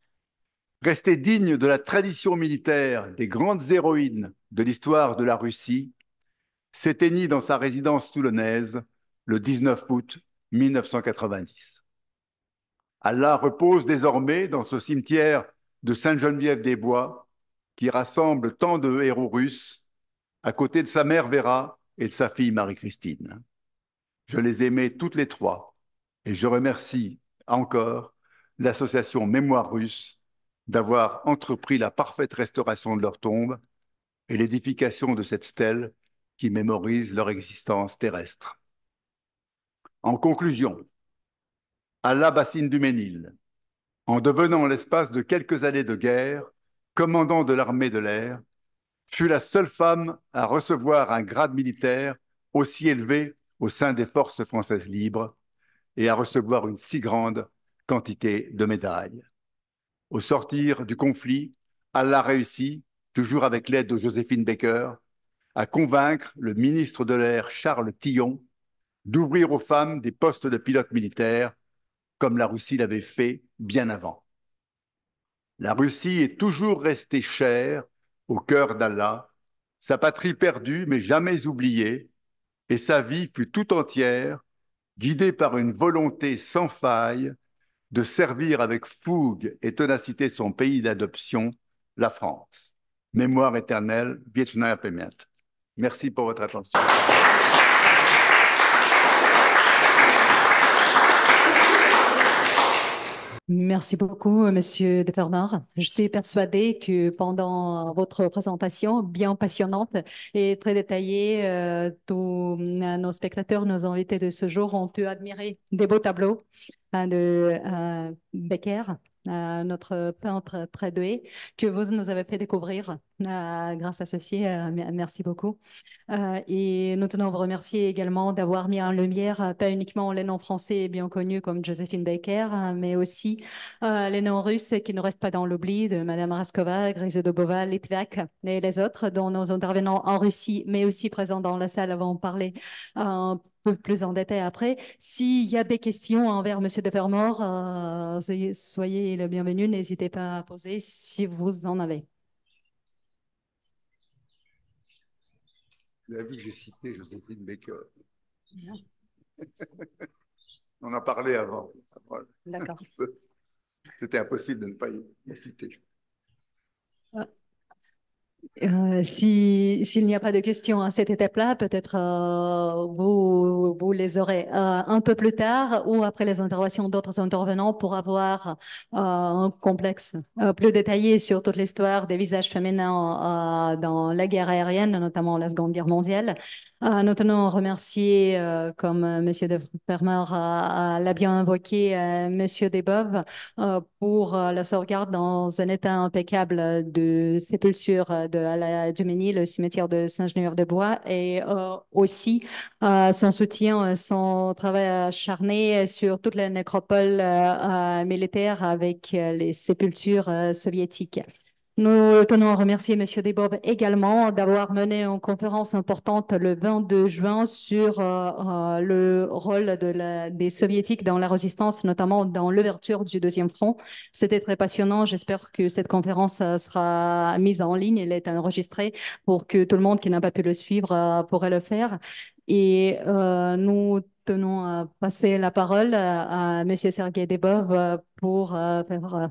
resté digne de la tradition militaire des grandes héroïnes de l'histoire de la Russie, s'éteignit dans sa résidence toulonnaise le 19 août 1990. Allah repose désormais dans ce cimetière de Sainte-Geneviève-des-Bois qui rassemble tant de héros russes à côté de sa mère Vera et de sa fille Marie-Christine. Je les aimais toutes les trois et je remercie encore l'association Mémoire russe d'avoir entrepris la parfaite restauration de leur tombe et l'édification de cette stèle qui mémorise leur existence terrestre. En conclusion, Alaa Bassine Duménil, en devenant l'espace de quelques années de guerre commandant de l'armée de l'air, fut la seule femme à recevoir un grade militaire aussi élevé au sein des forces françaises libres et à recevoir une si grande quantité de médailles. Au sortir du conflit, Alaa réussit, toujours avec l'aide de Joséphine Baker, à convaincre le ministre de l'Air Charles Tillon d'ouvrir aux femmes des postes de pilotes militaires, comme la Russie l'avait fait bien avant. La Russie est toujours restée chère au cœur d'Alaa, sa patrie perdue mais jamais oubliée, et sa vie fut tout entière guidée par une volonté sans faille de servir avec fougue et ténacité son pays d'adoption, la France. Mémoire éternelle, Wieczna pamięć. Merci pour votre attention. Merci beaucoup, Monsieur de Bernard. Je suis persuadée que pendant votre présentation bien passionnante et très détaillée, tous nos spectateurs, nos invités de ce jour ont pu admirer des beaux tableaux de Becker, notre peintre très doué, que vous nous avez fait découvrir grâce à ceci. Merci beaucoup. Et nous tenons à vous remercier également d'avoir mis en lumière pas uniquement les noms français bien connus comme Joséphine Baker, mais aussi les noms russes qui ne restent pas dans l'oubli de Madame Raskova, Grisodobova, Litvak et les autres dont nos intervenants en Russie, mais aussi présents dans la salle, vont parler un peu plus en détail après. S'il y a des questions envers Monsieur de Vermort, soyez le bienvenu, n'hésitez pas à poser si vous en avez. Vous avez vu que j'ai cité Joséphine Baker. On en parlait avant. D'accord. C'était impossible de ne pas y citer. S'il n'y a pas de questions à cette étape-là, peut-être vous les aurez un peu plus tard ou après les interventions d'autres intervenants pour avoir un complexe plus détaillé sur toute l'histoire des visages féminins dans la guerre aérienne, notamment la Seconde Guerre mondiale. Nous tenons à remercier, comme Monsieur de Fermer l'a bien invoqué, Monsieur Desboves pour la sauvegarde dans un état impeccable de sépulture du Mesnil, le cimetière de Saint-Geneviève-de-Bois, et aussi son soutien, son travail acharné sur toute la nécropole militaire avec les sépultures soviétiques. Nous tenons à remercier Monsieur Desboves également d'avoir mené une conférence importante le 22 juin sur le rôle des Soviétiques dans la résistance, notamment dans l'ouverture du deuxième front. C'était très passionnant. J'espère que cette conférence sera mise en ligne. Elle est enregistrée pour que tout le monde qui n'a pas pu le suivre pourrait le faire. Et nous tenons à passer la parole à Monsieur Sergei Debov pour faire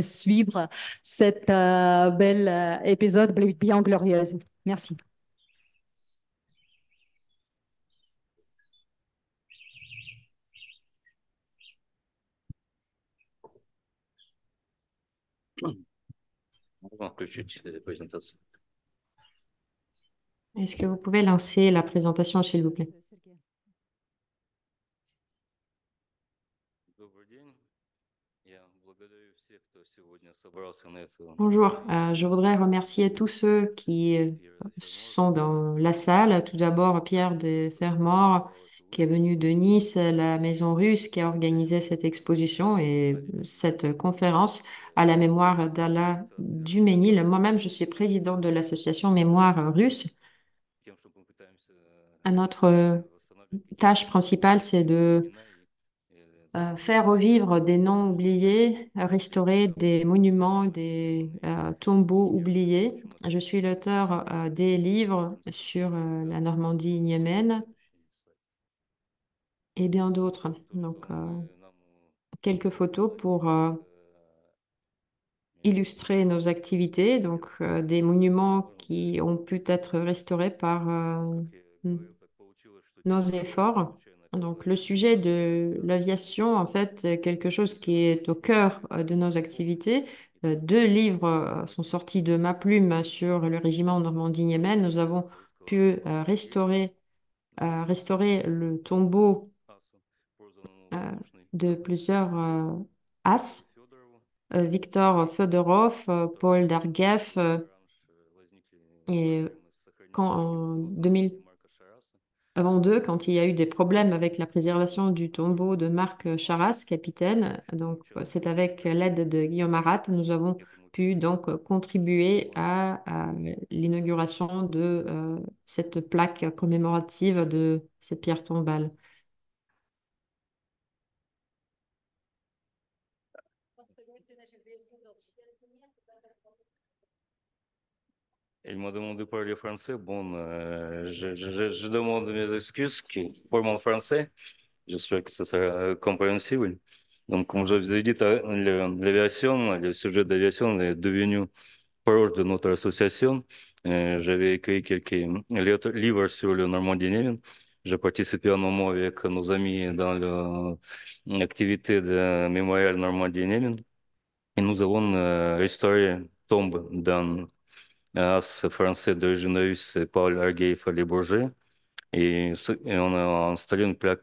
suivre cet bel épisode bien glorieuse. Merci. Est-ce que vous pouvez lancer la présentation, s'il vous plaît? Bonjour, je voudrais remercier tous ceux qui sont dans la salle. Tout d'abord, Pierre de Fermor, qui est venu de Nice, la Maison Russe, qui a organisé cette exposition et cette conférence à la mémoire d'Alla Duménil. Moi-même, je suis présidente de l'association Mémoire Russe. Notre tâche principale, c'est de faire revivre des noms oubliés, restaurer des monuments, des tombeaux oubliés. Je suis l'auteur des livres sur la Normandie niémène et bien d'autres. Donc, quelques photos pour illustrer nos activités, donc des monuments qui ont pu être restaurés par nos efforts. Donc, le sujet de l'aviation, en fait, c'est quelque chose qui est au cœur de nos activités. Deux livres sont sortis de ma plume sur le régiment Normandie-Niemen. Nous avons pu restaurer le tombeau de plusieurs as, Victor Fedorov, Paul Darguev, et en 2000, avant d'eux, quand il y a eu des problèmes avec la préservation du tombeau de Marc Charras, capitaine. Donc, c'est avec l'aide de Guillaume Marat, nous avons pu donc contribuer à l'inauguration de cette plaque commémorative de cette pierre tombale. Il m'a demandé de parler français. Bon, je demande mes excuses pour mon français. J'espère que ça sera compréhensible. Donc, comme je vous ai dit, l'aviation, le sujet d'aviation est devenu proche de notre association. J'avais écrit quelques livres sur le Normandie-Niemen. J'ai participé un moment avec nos amis dans l'activité de mémorial Normandie-Niemen. Et nous avons restauré tombe dans as français d'origine russe Paul Argaïf Bourget et on a installé une plaque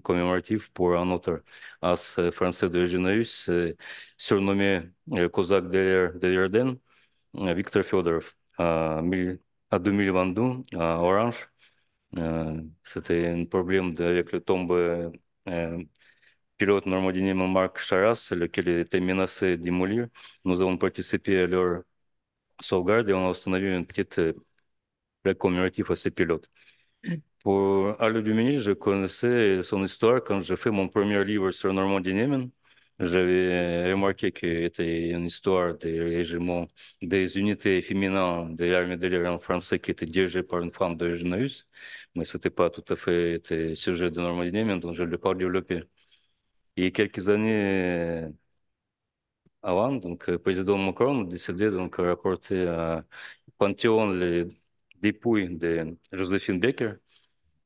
commémorative pour un autre as français d'origine russe surnommé Cosaque de l'Ardenne, Victor Fyodorov, à 2022 à Orange. C'était un problème avec le tombe pilote normandie Marc Charras, lequel était menacé de démolir. Nous avons participé à leur sauvegarde et on a uстановили une petite plaque commémorative à ces pilotes. Pour Alain Dumini, je connaissais son histoire quand j'ai fait mon premier livre sur Normandie-Niemen. J'avais remarqué que c'était une histoire des régiments, des unités féminines de l'armée de l'air en français qui étaient dirigées par une femme d'origine russe, mais c'était pas tout à fait le sujet de Normandie-Niemen, donc je ne l'ai pas développé. Et quelques années avant, donc président Macron a décidé donc rapporter à Panthéon les dépouilles de Joséphine Baker,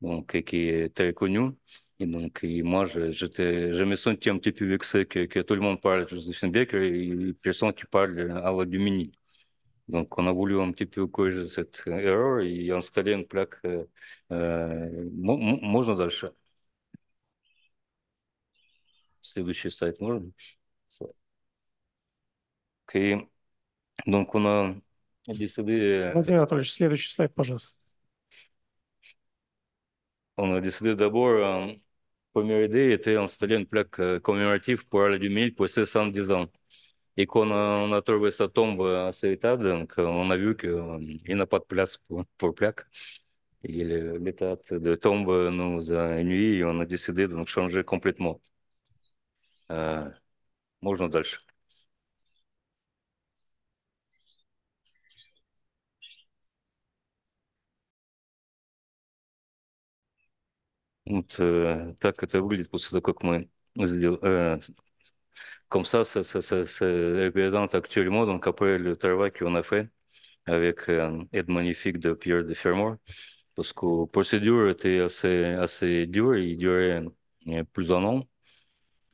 donc qui est très connue. Et donc moi, je me sentais un petit peu vexé que tout le monde parle de Joséphine Baker et personne qui parle à la Dumini. Donc on a voulu un petit peu corriger cette erreur et installer une plaque. Можно дальше? Следующий сайт можно? Окей. Donc on a décidé, Владимир Анатольевич, следующий слайд, пожалуйста. on a décidé d'abord, première idée était installer une plaque commémorative pour Alain Dumil pour ses 110 ans. Et quand on a trouvé sa tombe à cet état, donc on a vu qu'il n'a pas de place pour plaque. Et l'état de tombe nous a nuit et on a décidé de nous changer complètement. Можно дальше. Вот так это выглядит после того, как мы сделали. Comme ça représente actuellement donc après le travail qu'on a fait avec Aide magnifique de Pierre de Fermor, parce que la procédure était assez dure, il durait plus d'un an.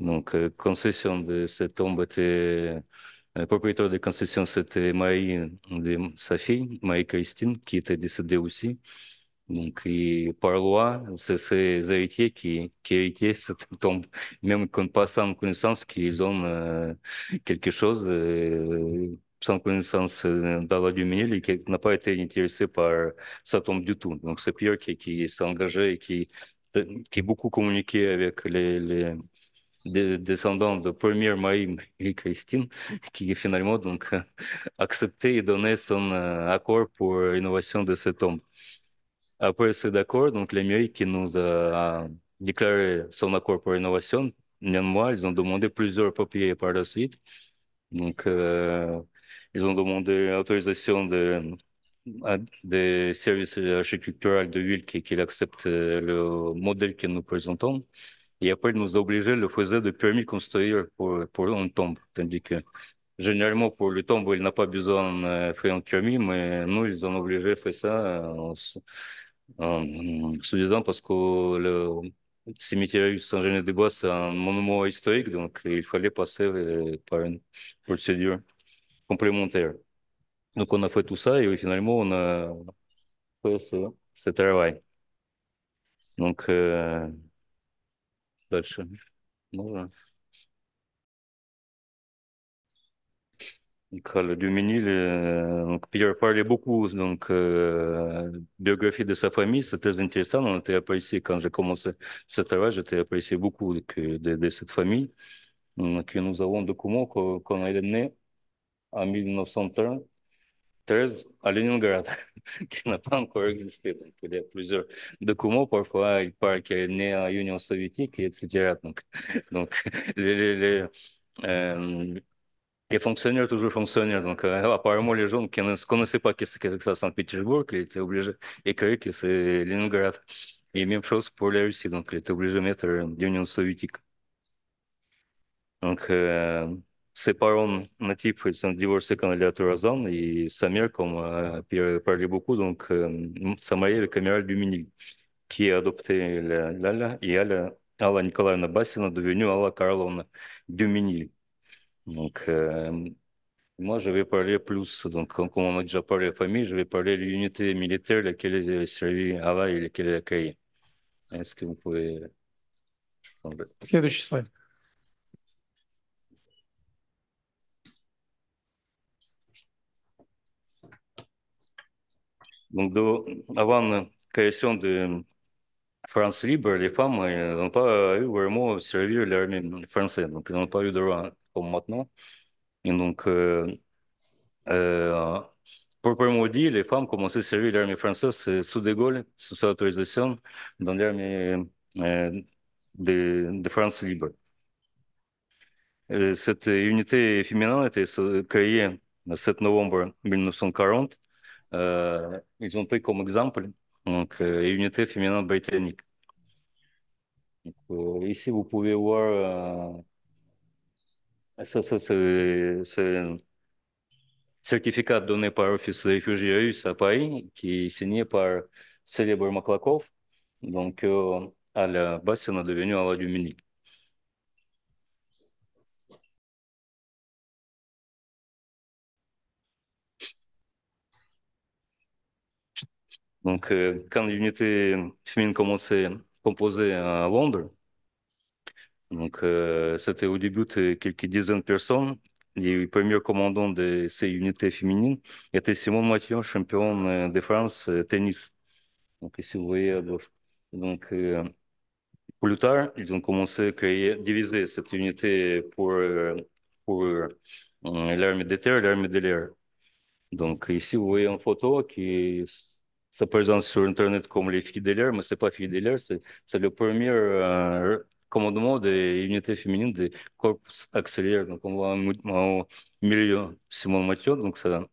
Donc, concession de cette tombe était, propriétaire de concession, c'était Marie de sa fille, Marie-Christine, qui était décédée aussi. Donc, et par loi, c'est ses héritiers qui héritaient cette tombe, même qu'on pas sans connaissance qu'ils ont quelque chose sans connaissance dans la du Ménil et qui n'a pas été intéressé par sa tombe du tout. Donc, c'est Pierre qui s'est engagé et qui a beaucoup communiqué avec les descendants de première Marie et Christine, qui finalement donc accepté et donné son accord pour l'innovation de cette tombe. Après cet accord, donc les mairies qui nous a déclaré son accord pour l'innovation, néanmoins, ils ont demandé plusieurs papiers par la suite. Donc, ils ont demandé l'autorisation des services architecturaux de ville qui acceptent le modèle que nous présentons. Et après, ils nous ont obligés le faisaient de permis construire pour une tombe. Tandis que généralement, pour le tombe, il n'a pas besoin de faire un permis, mais nous, ils ont obligé de faire ça se disant parce que le cimetière Saint-Genis-des-Bois, c'est un monument historique, donc il fallait passer par une procédure complémentaire. Donc on a fait tout ça et finalement on a fait ce travail. Donc, дальше. Можно? Donc, le Duménil, donc Pierre parlait beaucoup donc biographie de sa famille, c'est très intéressant. On était apprécié quand j'ai commencé ce travail, j'étais apprécié beaucoup de cette famille. Donc, nous avons un document qu'on est né en 1913 à Leningrad, qui n'a pas encore existé. Donc, il y a plusieurs documents. Parfois, il parle qu'il est né en Union soviétique, et etc. Donc les, les, les, euh, les fonctionnaires toujours fonctionnaires. Donc, apparemment, les gens qui ne connaissaient pas qu'est-ce que c'est que ça, Saint-Pétersbourg, ils étaient obligés d'écrire que c'est Leningrad. Et même chose pour la Russie. Donc, ils étaient obligés de mettre l'Union soviétique. Donc, ses parents natifs, ils sont divorcés quand elle a 3 ans et sa mère, comme Pierre parlait beaucoup, donc, sa mère est le caméral du Minil, qui a adopté Lala et Alla Николаевна Басина devenue Alla Karlovna Duminil. Donc, moi, je vais parler plus, donc, comme on a déjà parlé de la famille, je vais parler de l'unité militaire laquelle elle a servi Alla et laquelle elle a créée. Est-ce que vous pouvez changer? Следующий слайд. Donc, avant la création de France libre, les femmes n'ont pas eu vraiment servi l'armée française, donc ils n'ont pas eu de droit comme maintenant. Et donc, euh, proprement dit, les femmes commençaient à servir l'armée française sous De Gaulle, sous sa autorisation, dans l'armée de France libre. Cette unité féminine a été créée le 7 novembre 1940. Ils ont pris comme exemple donc, l'unité féminine britannique. Donc, ici, vous pouvez voir Ça, c'est un certificat donné par l'Office des réfugiés russes à Paris, qui est signé par célèbre Maklakov. Donc, à la base, on est devenu à l'Alumini. Donc, quand l'unité féminine commençait composée à Londres, donc c'était au début de quelques dizaines de personnes. Les premiers commandants de ces unités féminines étaient Simon Mathieu, champion de France tennis. Donc, ici, vous voyez à gauche. Donc, plus tard, ils ont commencé à créer, diviser cette unité pour l'armée de terre et l'armée de l'air. Donc ici, vous voyez une photo qui se présente sur Internet comme les filles de l'air, mais c'est pas filles de l'air, c'est le premier commandement des unités féminines des corps auxiliaires. Donc on voit en milieu Simon Mathieu, donc ça,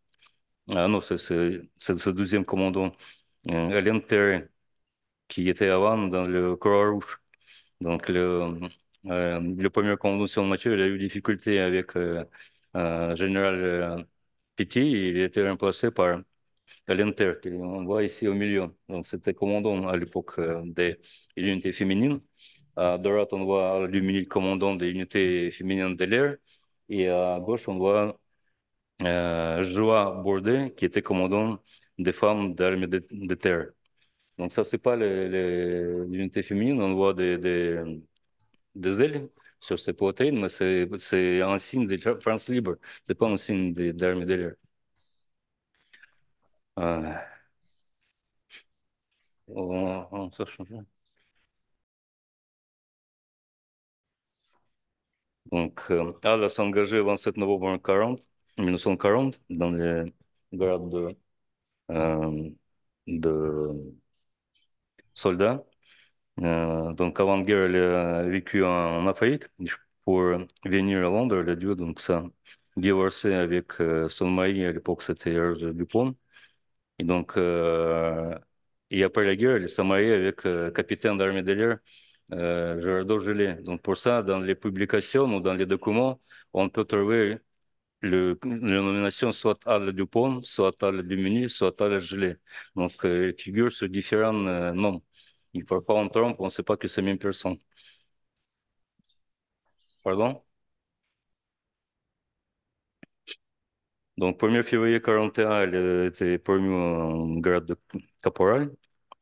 ah non, c'est ce deuxième commandant, Hélène Terry, qui était avant dans le Croix-Rouge. Donc le premier commandant Simon Mathieu, il a eu des difficultés avec général Petit, il a été remplacé par à l'Inter, qu'on voit ici au milieu. Donc, c'était commandant à l'époque des unités féminines. À droite, on voit le commandant des unités féminines de l'air. Et à gauche, on voit Joie Bordet, qui était commandant des femmes d'armée de terre. Donc, ça, c'est pas l'unité féminine. On voit des ailes sur ces poitrines, mais c'est un signe de France libre. C'est pas un signe d'armée de l'air. Ça change. Donc, elle s'est engagée le 27 novembre 1940 dans les grades de soldats. Donc, avant la guerre, elle a vécu en Afrique pour venir à Londres. Elle a dû donc ça divorcer avec son mari. À l'époque, c'était Georges Dupont. Et donc, et après la guerre, elle s'est mariée avec le capitaine d'armée de l'air Gerardo Gelé. Donc, pour ça, dans les publications ou dans les documents, on peut trouver la nomination soit à la Dupont, soit à la Dumini, soit à la Gelée. Donc, elle figure sur différents noms. Et parfois, on trompe, on ne sait pas que c'est la même personne. Pardon? Donc, 1er février 41, elle a été promue en grade de caporal.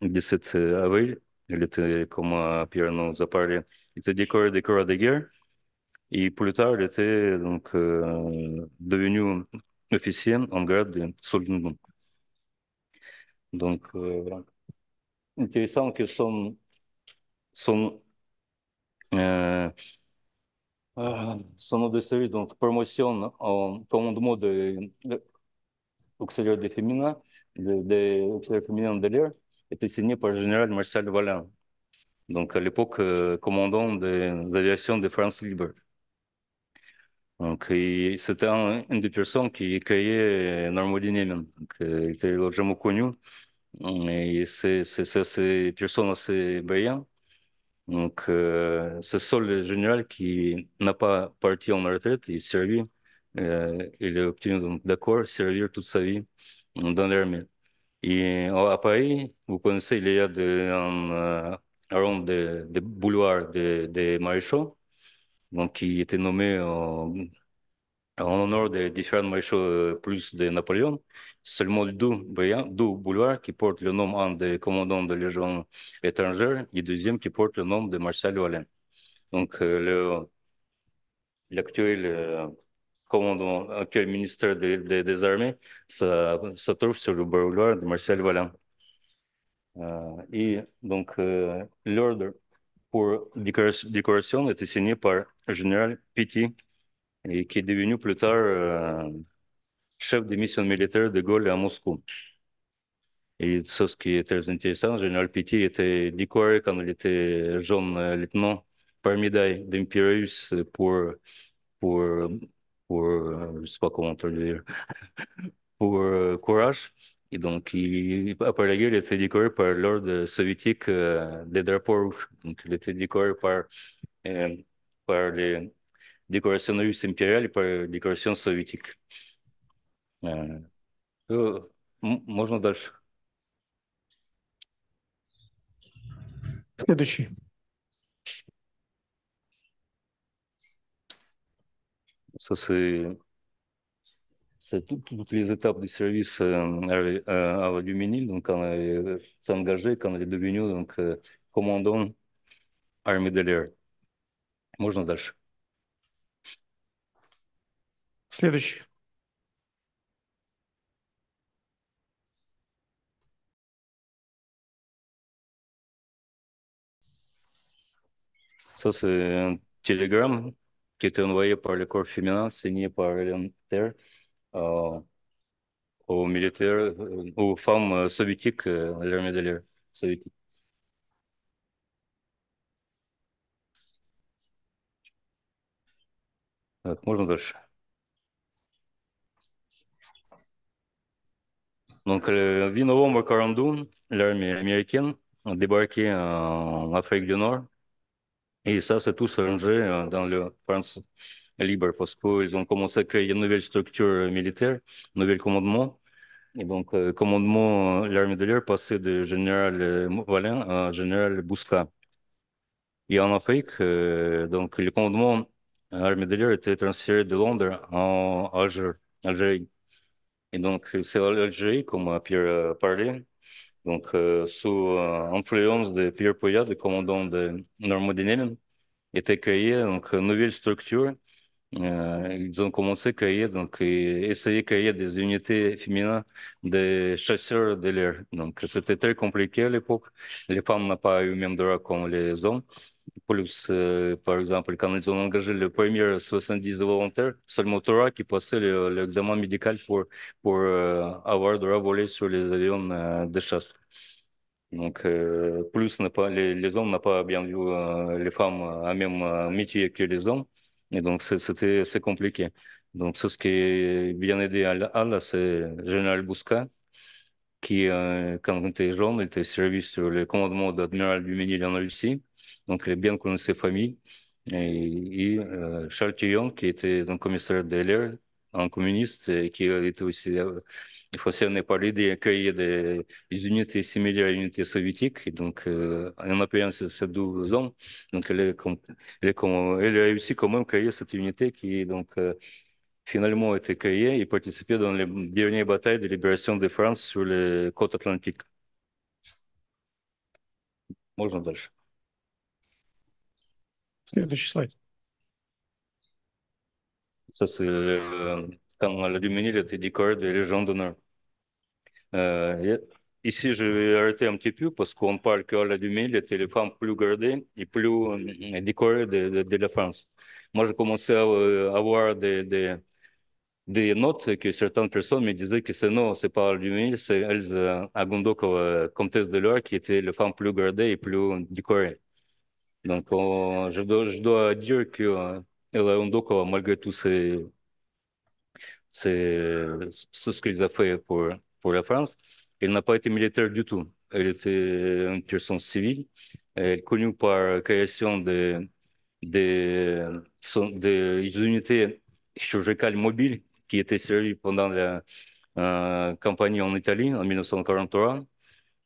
Le 17 avril, elle était, comme Pierre nous a parlé, elle était décorée des croix de guerre. Et plus tard, elle était donc devenue officielle en grade de soldat. Donc, intéressant que son, euh, son nom de série, donc promotion en commandement de auxiliaire des féminins, des auxiliaires féminins de l'air, était signé par le général Marcel Valin, donc à l'époque commandant des aviations de France libre. Donc, c'était une des personnes qui créait Normandie Niemen. Donc, il était largement connu. Et c'est ces personnes assez brillantes. Donc, c'est seul le général qui n'a pas parti en retraite, il servi, il a obtenu donc d'accord, servir toute sa vie dans l'armée. Et à Paris, vous connaissez, il y a un rond de boulevard des maréchaux, donc qui était nommé en honneur des différents maréchaux plus de Napoléon. Seulement deux boulevards qui portent le nom, un des commandants de légion étrangère et deuxième qui porte le nom de Marcel Wallin. Donc, l'actuel commandant, actuel ministère des Armées, ça trouve sur le boulevard de Marcel Wallin. Et donc, l'ordre pour décoration était signé par le général Pitti, et qui est devenu plus tard chef des missions militaires de Gaulle à Moscou. Et ça, ce qui est très intéressant, le général Pitti était décoré quand il était jeune lieutenant par médaille d'Impérius pour, je sais pas comment traduire, pour courage. Et donc, après la guerre, il était décoré par l'ordre soviétique des drapeaux rouges. Donc, il était décoré euh, par décoration russe impériale et par décoration soviétique. Э, Можно дальше? Следующий. Ça, c'est toutes les étapes du service à l'Aluminil. Donc, quand elle s'est engagée, quand elle est devenue donc, commandant armée de l'air. Можно дальше? Следующий. Ça, c'est un télégramme qui était envoyé par le corps féminin, signé par Hélène Terre euh, aux militaires, aux femmes soviétiques, à l'armée de l'air soviétique. Так, можно дальше? Donc, le 8 novembre 42, l'armée américaine a débarqué en Afrique du Nord. Et ça, c'est tout rangé dans le France libre parce qu'ils ont commencé à créer une nouvelle structure militaire, un nouvel commandement. Et donc, commandement, l'armée de l'air passait de général Valin à général Bousca. Et en Afrique, donc, le commandement l'armée de l'air était transféré de Londres en Algérie. Et donc, c'est l'Algérie, comme a Pierre parlé, donc, sous influence de Pierre Poyat, le commandant de Normandie-Niemen, était créée donc, une nouvelle structure. Ils ont commencé à créer, donc, et essayer de créer des unités féminines de chasseurs de l'air. Donc, c'était très compliqué à l'époque. Les femmes n'ont pas eu le même droit comme les hommes. Plus, par exemple, quand ils ont engagé les premiers 70 volontaires, seulement trois qui passaient l'examen médical pour avoir le droit de voler sur les avions de chasse. Donc, plus n'a pas, les hommes n'ont pas bien vu les femmes à même métier que les hommes. Et donc, c'est compliqué. Donc, ce qui est bien aidé à là, c'est Général Bousca, qui, quand il était jeune, il était servi sur le commandement d'admiral Duménil en Russie. Donc, il bien connu ses familles. Et Charles Tillon, qui était donc commissaire de l'air, un communiste, et qui était aussi fasciné par l'idée de créer des unités similaires à l'unité soviétique. Et donc, en appuyant ces deux hommes, donc, elle a réussi quand même à créer cette unité qui, donc, finalement a été créée et participé dans les dernières batailles de libération de France sur les côtes atlantiques. Можно дальше? Следующий слайд. Ça, c'est quand la Duménil était décoré de Légion d'honneur. Ici, je vais arrêter un petit peu parce qu'on parle que la Duménil était les femmes plus gardées et plus décorées de la France. Moi, j'ai commencé à avoir des notes que certaines personnes me disaient que non, c'est pas la Duménil, c'est Elsa Agundokova, comtesse de l'Or, qui était la femme plus gardée et plus décorée. Donc, je dois dire que Ella Agundokova, malgré tout, c'est ce qu'il a fait pour la France. Elle n'a pas été militaire du tout. Elle était une personne civile. Elle est connue par la création des unités chirurgicales mobiles qui étaient servies pendant la campagne en Italie en 1943.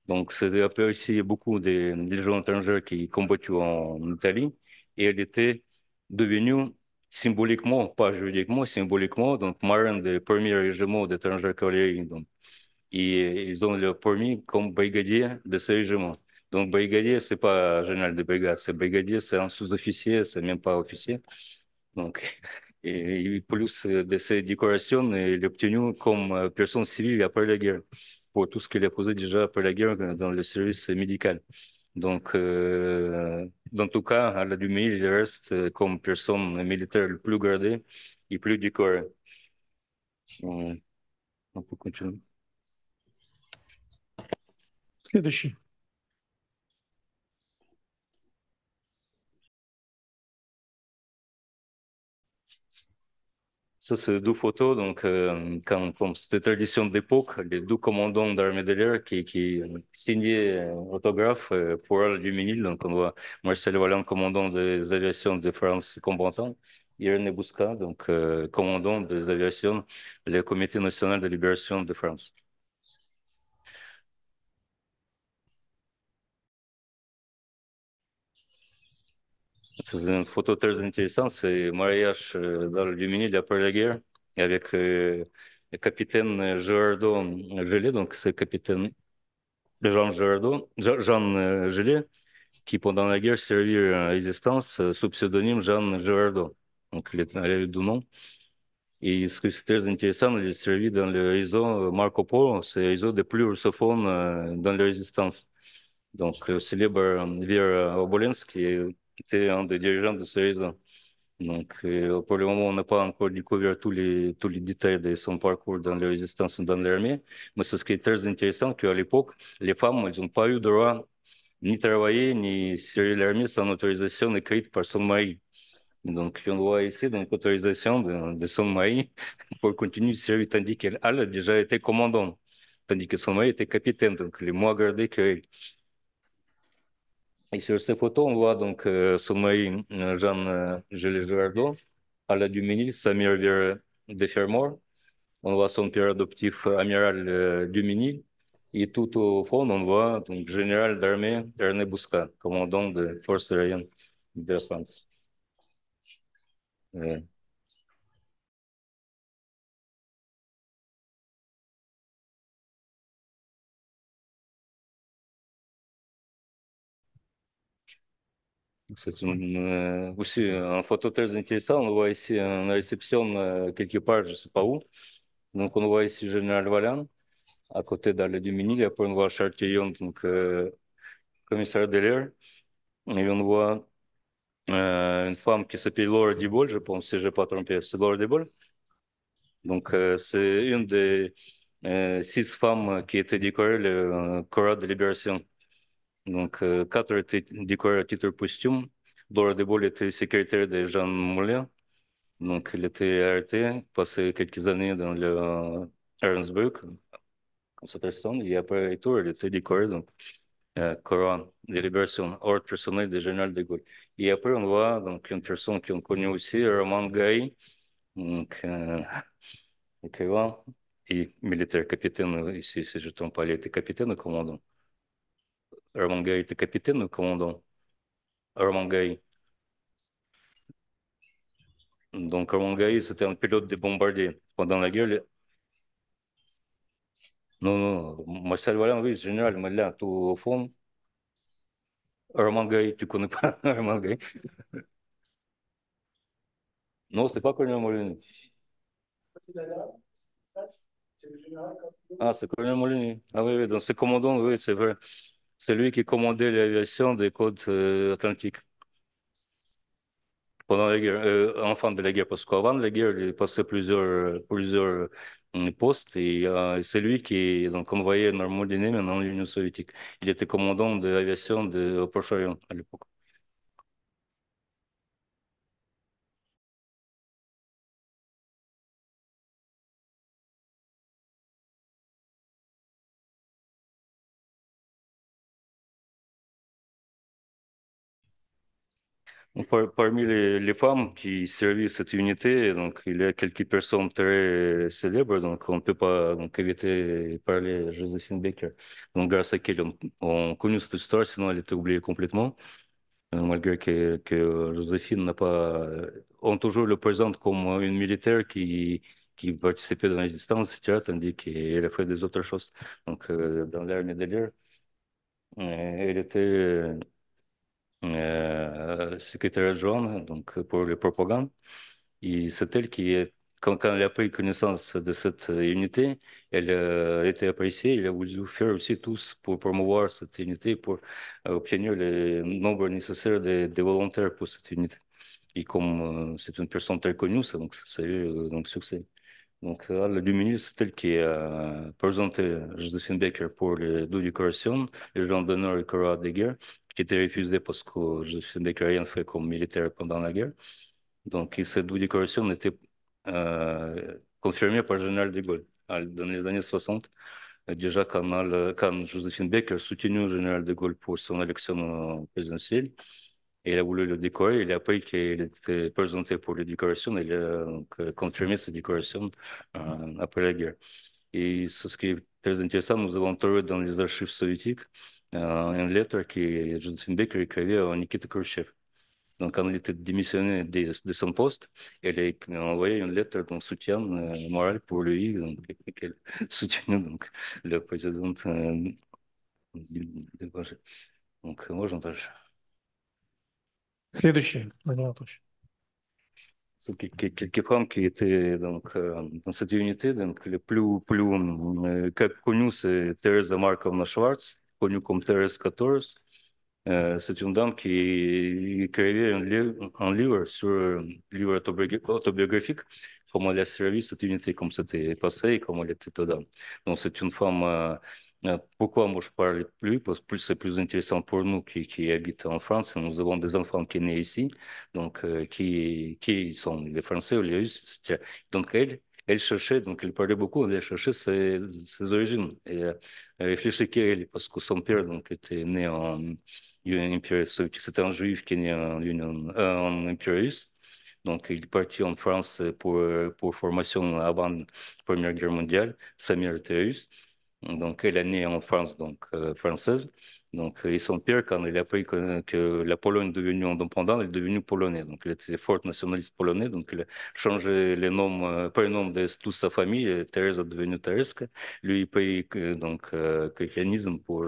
Donc, c'était après aussi beaucoup de gens étrangers qui combattaient en Italie. Et elle était devenue symboliquement, pas juridiquement, symboliquement, donc marraine des premiers régiments d'étrangers cavalerie. Donc, et ils ont le permis comme brigadier de ce régiment. Donc, brigadier, c'est pas général de brigade, c'est brigadier, c'est un sous-officier, c'est même pas officier. Donc, et plus de ces décorations, il est obtenu comme personne civile après la guerre, pour tout ce qu'il a posé déjà après la guerre dans le service médical. Donc, dans tout cas, à la Dumée, il reste comme personne militaire le plus gradée et plus décorée. On peut continuer. Следующий. Ça, c'est deux photos. Donc, comme c'était tradition d'époque, les deux commandants d'armée de l'air qui signaient autographe pour la du Ménil. Donc, on voit Marcel Valland, commandant des aviations de France combattant, et René Bousquet, donc commandant des aviations, le Comité national de libération de France. C'est une photo très intéressante, c'est le mariage dans le Luminil après la guerre avec le capitaine Gerardo Gelé, donc c'est le capitaine Jean Gerardo, Jean Gelé, qui pendant la guerre servit à la résistance sous pseudonyme Jean Gerardo. Donc il avait deux noms. Et ce qui est très intéressant, il servi dans le réseau Marco Polo, c'est le réseau des plus russophones dans la résistance. Donc, le célèbre Vir Obolensky qui était un des dirigeants de ce réseau. Donc, pour le moment, on n'a pas encore découvert tous les détails de son parcours dans la résistance et dans l'armée. Mais ce qui est très intéressant, qu'à l'époque, les femmes, elles n'ont pas eu droit ni travailler, ni servir l'armée sans autorisation écrite par son mari. Donc, on voit ici donc autorisation de son mari pour continuer de servir, tandis qu'elle a déjà été commandant, tandis que son mari était capitaine, donc il est moins gardé qu'elle. Et sur ces photos, on voit donc son mari, Jean Gilles Gerardo, à la du Ménil, Samir de Fermor. On voit son père adoptif, amiral du Et tout au fond, on voit donc général d'armée René Bousquet, commandant de forces aériennes de la France. Euh, C'est aussi une photo très intéressante. On voit ici une réception quelque part, je ne sais pas où. Donc, on voit ici Général Valland à côté d'Alain Dumini. Après, on voit Chartillon, donc commissaire de l'air. Et on voit une femme qui s'appelle Laura Dibol, je pense, si je n'ai pas trompé. C'est Laura Dibol. Donc, c'est une des 6 femmes qui étaient décorées le Croix de Libération. Donc, 4 étaient décorées à titre posthume. Laura Dibol était secrétaire de Jean Moulin. Donc, il était arrêté, passé quelques années dans le Ravensbrück, concentration, et après tout, il était décoré, donc, Coran de libération, ordre personnel du général de Gaulle. Et après, on voit donc une personne qu'on connaît aussi, Roman Gay, donc, écrivain et militaire capitaine, ici, si je ne trompe pas, il était capitaine ou commandant? Roman Gay était capitaine ou commandant? Roman Gay. Donc, Roman Gay, c'était un pilote de bombardier. Pendant la guerre, non, non, Marcel Vaillant, oui, général, mais là, tout au fond, Roman Gay, tu connais pas Roman Gay? Non, c'est pas Colonel Molini. Ah, c'est Colonel Molini. Ah oui, oui, donc c'est commandant, oui, c'est vrai. C'est lui qui commandait l'aviation des côtes atlantiques pendant la guerre, en de la guerre, parce qu'avant de la guerre, il passait plusieurs postes et c'est lui qui donc envoyait Normandie dans l'Union soviétique. Il était commandant de l'aviation de Proche-Orient à l'époque. Parmi les femmes qui servent cette unité, donc il y a quelques personnes très célèbres, donc on ne peut pas donc, éviter de parler de Joséphine Baker. Donc grâce à qui on connaît cette histoire, sinon elle était oubliée complètement, malgré que Joséphine n'a pas, on toujours le présente comme une militaire qui participait dans la résistance, etc., tandis qu'elle a fait des autres choses. Donc dans l'armée de l'air, elle était secrétaire adjoint donc, pour les propagandes. Et c'est elle qui, quand elle a pris connaissance de cette unité, elle était appréciée. Elle a voulu faire aussi tous pour promouvoir cette unité, pour obtenir le nombre nécessaire de volontaires pour cette unité. Et comme c'est une personne très connue, donc ça a eu donc succès. Donc, le ministre, c'est elle qui a présenté Josephine Baker pour les deux décorations, le Légion d'honneur et Croix de guerre, qui était refusé parce que Josephine Baker a rien fait comme militaire pendant la guerre. Donc, et ces deux décorations étaient confirmées par le général de Gaulle dans les années 60. Déjà, quand Josephine Baker a soutenu le général de Gaulle pour son élection présidentielle, Et il a voulu le décorer. Il a appris qu'il était présenté pour les décorations. Il a donc, confirmé ces décorations après la guerre. Et ce qui est très intéressant, nous avons trouvé dans les archives soviétiques une lettre que Josephine Baker écrivait à Nikita Khrouchtchev. Donc, quand il était démissionné de son poste, elle a envoyé une lettre de soutien moral pour lui, donc, qu'elle soutenait donc, le président de Боже. Donc, можно дальше. Следующий, Владимир Анатольевич. Quelques femmes qui étaient donc, dans cette unité, donc le plus connu, c'est Teresa Markovna Schwarz, connue comme Thérèse 14. C'est une dame qui écrivait un livre autobiographique, comment elle a servi cette unité, comme c'était passé et comment elle était dedans. Donc, c'est une femme. Pourquoi moi je parle plus? Parce que c'est plus intéressant pour nous qui habitons en France. Nous avons des enfants qui sont nés ici, donc qui sont les Français ou les Russes, etc. Donc, elle cherchait, donc elle parlait beaucoup, elle cherchait ses origines. Et elle réfléchissait qui elle, parce que son père donc, était né en Empire soviétique. C'était un juif qui est né en Empire russe. Donc, il est parti en France pour formation avant la Première Guerre mondiale. Sa mère était russe. Donc, elle est née en France, donc française. Donc, et son père, quand il a appris que la Pologne est devenue indépendante, il est devenu polonais. Donc, il était fort nationaliste polonais. Donc, il a changé les noms, prénoms de toute sa famille. Thérèse est devenue Tereska. Lui, il paye donc christianisme pour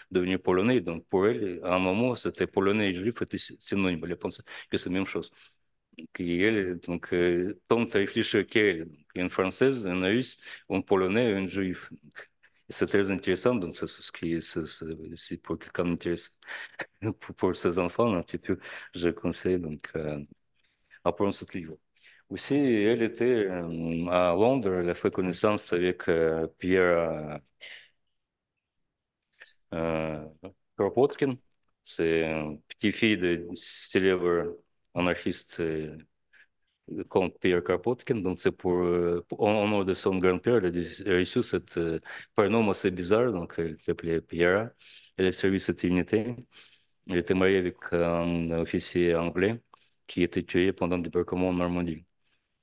devenir polonais. Donc, pour elle, à un moment, c'était polonais et juif étaient synonymes. Elle pensait que c'est la même chose. Et elle, donc, Tom réfléchit qu'elle, une française, une russe, un polonais et un juif. Donc, c'est très intéressant, donc c'est ce qui c'est pour quelqu'un d'intéressant pour ses enfants un petit peu, je conseille donc apprendre ce livre. Aussi, elle était à Londres, elle a fait connaissance avec Pierre Kropotkin, c'est un petit-fils de célèbre anarchiste comte Pierre Kropotkin, donc c'est en honneur de son grand-père, elle a reçu cette prénom assez bizarre, donc elle s'appelait Pierre. Elle a servi cette unité. Elle était mariée avec un officier anglais qui était tué pendant le débarquement en Normandie.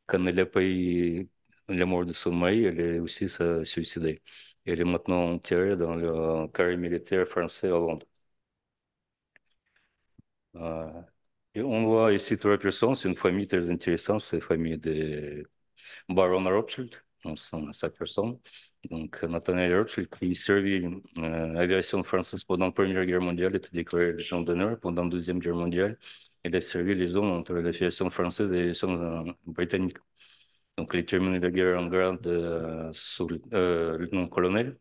Quand elle a payé la mort de son mari, elle est aussi suicidée. Elle est maintenant enterrée dans le carré militaire français à Londres. Et on voit ici trois personnes, c'est une famille très intéressante, c'est la famille de Baron Rothschild, donc sa personne. Donc, Nathaniel Rothschild, qui servit l'aviation française pendant la Première Guerre mondiale, était décoré Légion d'honneur pendant la Deuxième Guerre mondiale. Il a servi les zones entre l'aviation française et l'aviation britannique. Donc, il a terminé la guerre en grade lieutenant-colonel,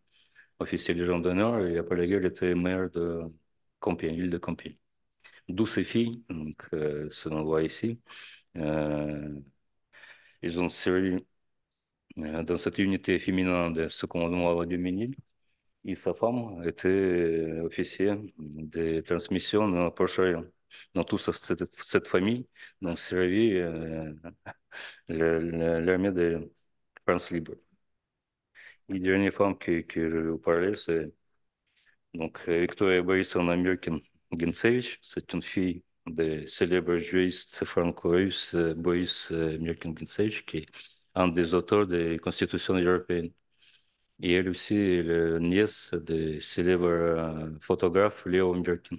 officier Légion d'honneur, et après la guerre, il était maire de Compiègne, l'île de Compiègne. D'où ses filles, donc, ce qu'on voit ici. Ils ont servi dans cette unité féminine de ce commandement à Duménil. Et sa femme était officier de transmission dans Proche-Orient. Dans toute cette famille, donc servi l'armée de France libre. Et la dernière femme que je vais vous parler, c'est donc Victoria Borisovna Mirkin-Gensevich. C'est une fille du célèbre juriste franco-russe Boris Mirkin-Gensevich, qui est un des auteurs des constitutions européennes. Et elle aussi est la nièce du célèbre photographe Léo Mirkin,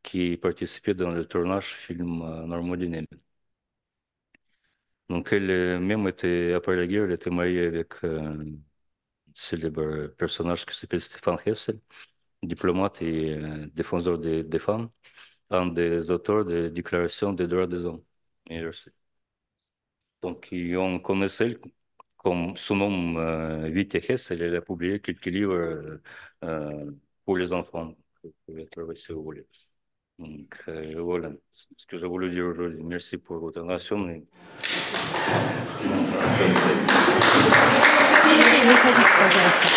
qui participait dans le tournage film Normandie Nêmes. Donc elle même était, après la guerre, elle était mariée avec un célèbre personnage qui s'appelle Stéphane Hessel, diplomate et défenseur des femmes, un des auteurs des déclarations des droits des hommes. Donc on connaissait comme son nom Vitya Hessel, elle a publié quelques livres pour les enfants. Vous pouvez trouver si vous voulez. Donc voilà ce que j'ai voulu dire aujourd'hui. Merci pour votre attention. Не ходите, пожалуйста.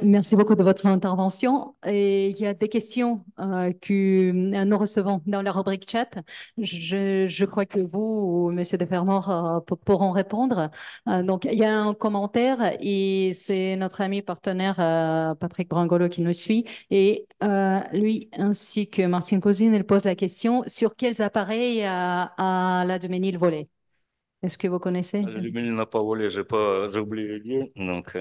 Merci beaucoup de votre intervention. Et il y a des questions que nous recevons dans la rubrique chat. Je crois que vous, Monsieur de Fermor, pourront répondre. Donc, il y a un commentaire et c'est notre ami partenaire Patrick Brangolo qui nous suit. Et lui, ainsi que Martine Cousine, il pose la question sur quels appareils a la Duménil volé? Est-ce que vous connaissez? L'Allumine n'a pas volé, j'ai oublié de dire. Donc,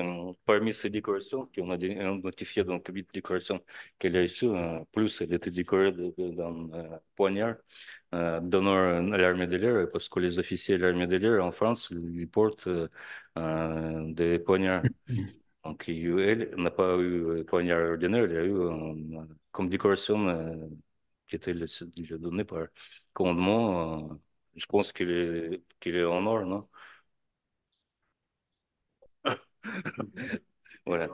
parmi ces décorations, qu'on a identifié donc 8 décorations qu'elle a reçues, plus elle était décorée d'un poignard d'honneur à l'armée de l'air, parce que les officiers de l'armée de l'air en France, ils portent des poignards. Donc, elle n'a pas eu poignard ordinaire, elle a eu comme décoration qui était donnée par commandement. Je pense qu'il est en or, non? Voilà.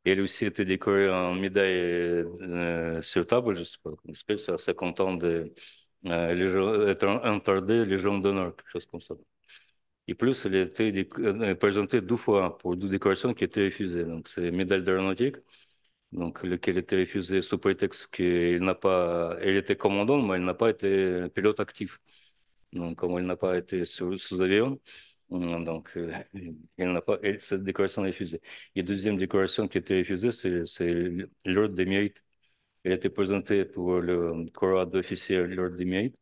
Elle aussi a été décorée en médaille sur table, je sais pas comment ça s'appelle, c'est à 50 ans de être entardé Légion d'honneur, quelque chose comme ça. Et plus, elle a été présentée 2 fois pour 2 décorations qui étaient refusées. Donc, c'est médaille d'aéronautique, donc lequel était refusée sous prétexte qu'elle n'a pas, elle était commandante, mais elle n'a pas été pilote actif. Donc, comme elle n'a pas été sous avion, donc elle n'a pas, cette décoration est refusée. Et deuxième décoration qui a été refusée, c'est l'ordre des mérites. Elle a été présentée pour le corps d'officier l'ordre des mérites.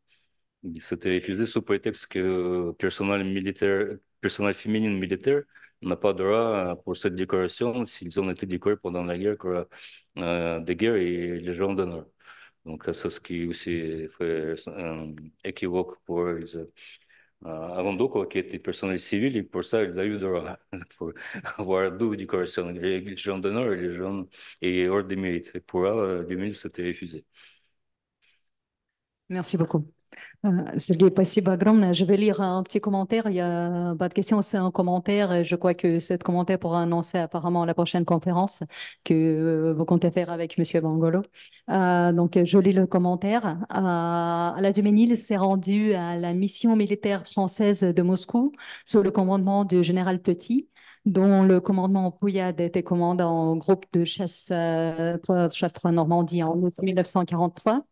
Il s'était refusé sous prétexte que personnel militaire, personnel féminin militaire n'a pas droit pour cette décoration s'ils ont été décorés pendant la guerre, des guerres et les gens d'honneur. Donc, c'est ce qui aussi fait équivoque pour eux. Avant tout, quoi, qui était personnel civil, et pour ça, ils ont eu droit pour avoir 2 décorations, les Légion d'honneur et les Légion et Ordre des mérites. Et pour eux, 2000, c'était refusé. Merci beaucoup. Сергей, спасибо огромное. Je vais lire un petit commentaire. Il y a pas de question, c'est un commentaire. Et je crois que ce commentaire pourra annoncer apparemment la prochaine conférence que vous comptez faire avec Monsieur Bangolo. Donc, je lis le commentaire. La Duménil s'est rendue à la mission militaire française de Moscou sous le commandement du général Petit, dont le commandement Pouillade était commandant au groupe de chasse 3 Normandie en août 1943.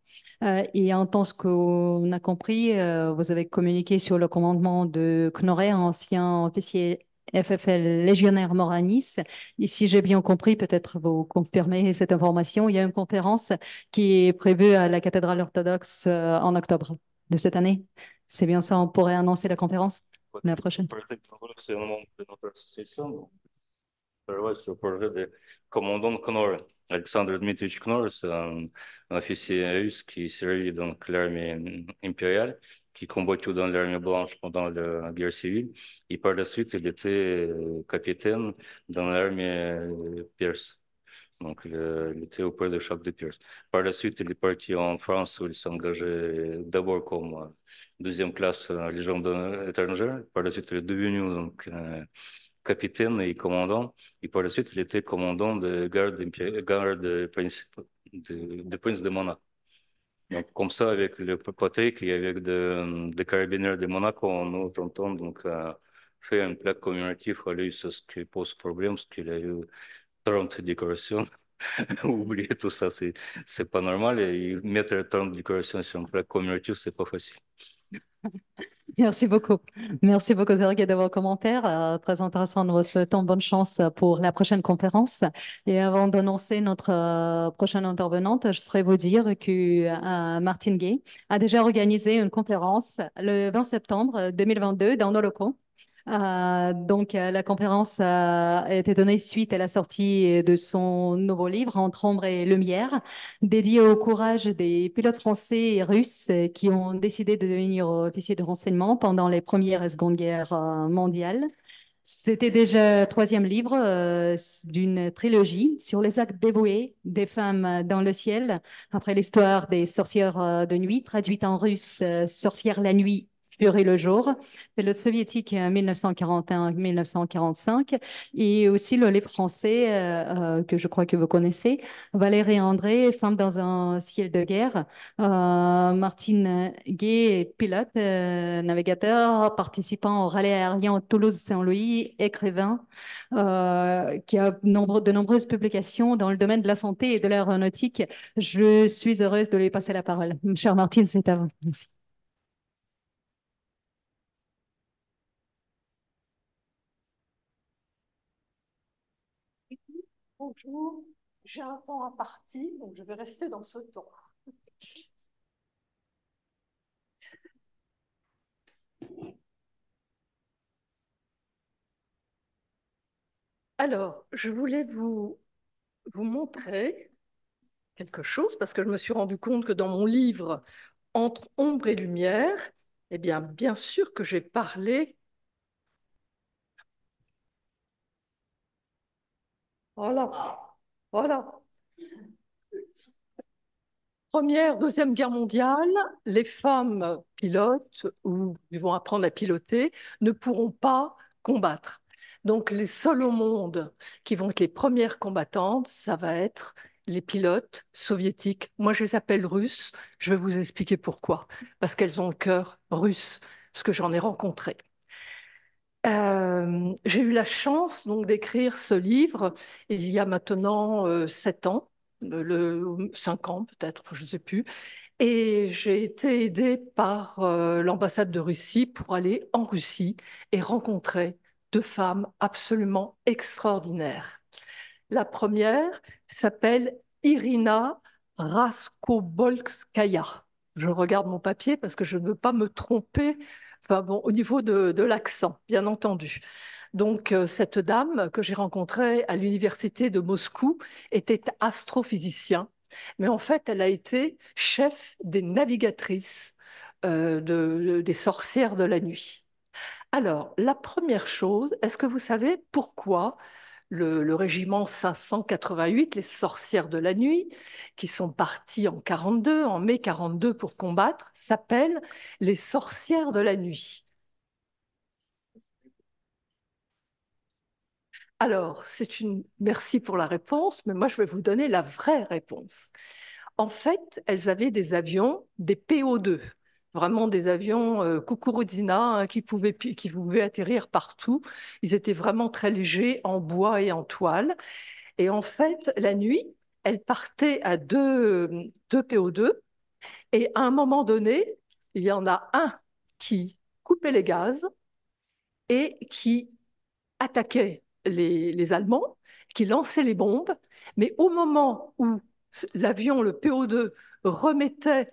Et en tant qu'on a compris, vous avez communiqué sur le commandement de Knorret, ancien officier FFL légionnaire mort à Nice. Et si j'ai bien compris, peut-être vous confirmez cette information, il y a une conférence qui est prévue à la cathédrale orthodoxe en octobre de cette année. C'est bien ça, on pourrait annoncer la conférence la prochaine. C'est un membre de notre association. Travaille sur le projet de commandant Knorr. Alexandre Dmitrievich Knorr, c'est un officier russe qui servait dans l'armée impériale, qui combattait dans l'armée blanche pendant la guerre civile. Et par la suite, il était capitaine dans l'armée perse. Donc, il était auprès de Jacques de Perse. Par la suite, il est parti en France où il s'est engagé d'abord comme deuxième classe Légion étrangère. Par la suite, il est devenu donc, capitaine et commandant. Et par la suite, il était commandant de garde de Prince de Monaco. Donc, comme ça, avec le Patrick et avec des carabiniers de Monaco, on a tenté donc fait une plaque commémorative à lui, c'est ce qui pose problème, parce qu'il a eu 30 décorations. Oublier tout ça, c'est pas normal. Et mettre 30 décorations sur une plaque commémorative, c'est pas facile. Merci beaucoup. Merci beaucoup, Sergei, de vos commentaires. Très intéressant. Nous vous souhaitons bonne chance pour la prochaine conférence. Et avant d'annoncer notre prochaine intervenante, je voudrais vous dire que Martin Gay a déjà organisé une conférence le 20 septembre 2022 dans nos locaux. La conférence a été donnée suite à la sortie de son nouveau livre, Entre ombre et lumière, dédié au courage des pilotes français et russes qui ont décidé de devenir officiers de renseignement pendant les Premières et Secondes Guerres mondiales. C'était déjà le 3e livre d'une trilogie sur les actes dévoués des femmes dans le ciel, après l'histoire des sorcières de nuit, traduite en russe, Sorcières la nuit, Fury le jour, pilote soviétique 1941-1945, et aussi le livre français que je crois que vous connaissez, Valérie André, Femme dans un ciel de guerre. Martine Gay est pilote, navigateur, participant au rallye aérien Toulouse-Saint-Louis, écrivain, qui a de nombreuses publications dans le domaine de la santé et de l'aéronautique. Je suis heureuse de lui passer la parole. Chère Martine, c'est à vous. Merci. Bonjour, j'ai un temps imparti, donc je vais rester dans ce temps. Alors, je voulais vous montrer quelque chose, parce que je me suis rendu compte que dans mon livre Entre ombre et lumière, eh bien sûr que j'ai parlé. Voilà. Première, Deuxième Guerre mondiale, les femmes pilotes ou ils vont apprendre à piloter ne pourront pas combattre. Donc les seuls au monde qui vont être les premières combattantes, ça va être les pilotes soviétiques. Moi, je les appelle russes. Je vais vous expliquer pourquoi. Parce qu'elles ont le cœur russe, parce que j'en ai rencontré. J'ai eu la chance donc d'écrire ce livre il y a maintenant 7 ans, 5 ans peut-être, je ne sais plus. Et j'ai été aidée par l'ambassade de Russie pour aller en Russie et rencontrer deux femmes absolument extraordinaires. La première s'appelle Irina Raskobolskaya. Je regarde mon papier parce que je ne veux pas me tromper, enfin bon, au niveau de l'accent, bien entendu. Donc, cette dame que j'ai rencontrée à l'université de Moscou était astrophysicien, mais en fait, elle a été chef des navigatrices des sorcières de la nuit. Alors, la première chose, est-ce que vous savez pourquoi le régiment 588, les sorcières de la nuit, qui sont parties en 42, en mai 42 pour combattre, s'appellent les sorcières de la nuit? Alors, merci pour la réponse, mais moi je vais vous donner la vraie réponse. En fait, elles avaient des avions, des PO2, vraiment des avions Kukuruzina hein, qui pouvaient atterrir partout. Ils étaient vraiment très légers en bois et en toile. Et en fait, la nuit, elles partaient à deux PO2 et à un moment donné, il y en a un qui coupait les gaz et qui attaquait les Allemands, qui lançait les bombes, mais au moment où l'avion, le PO2, remettait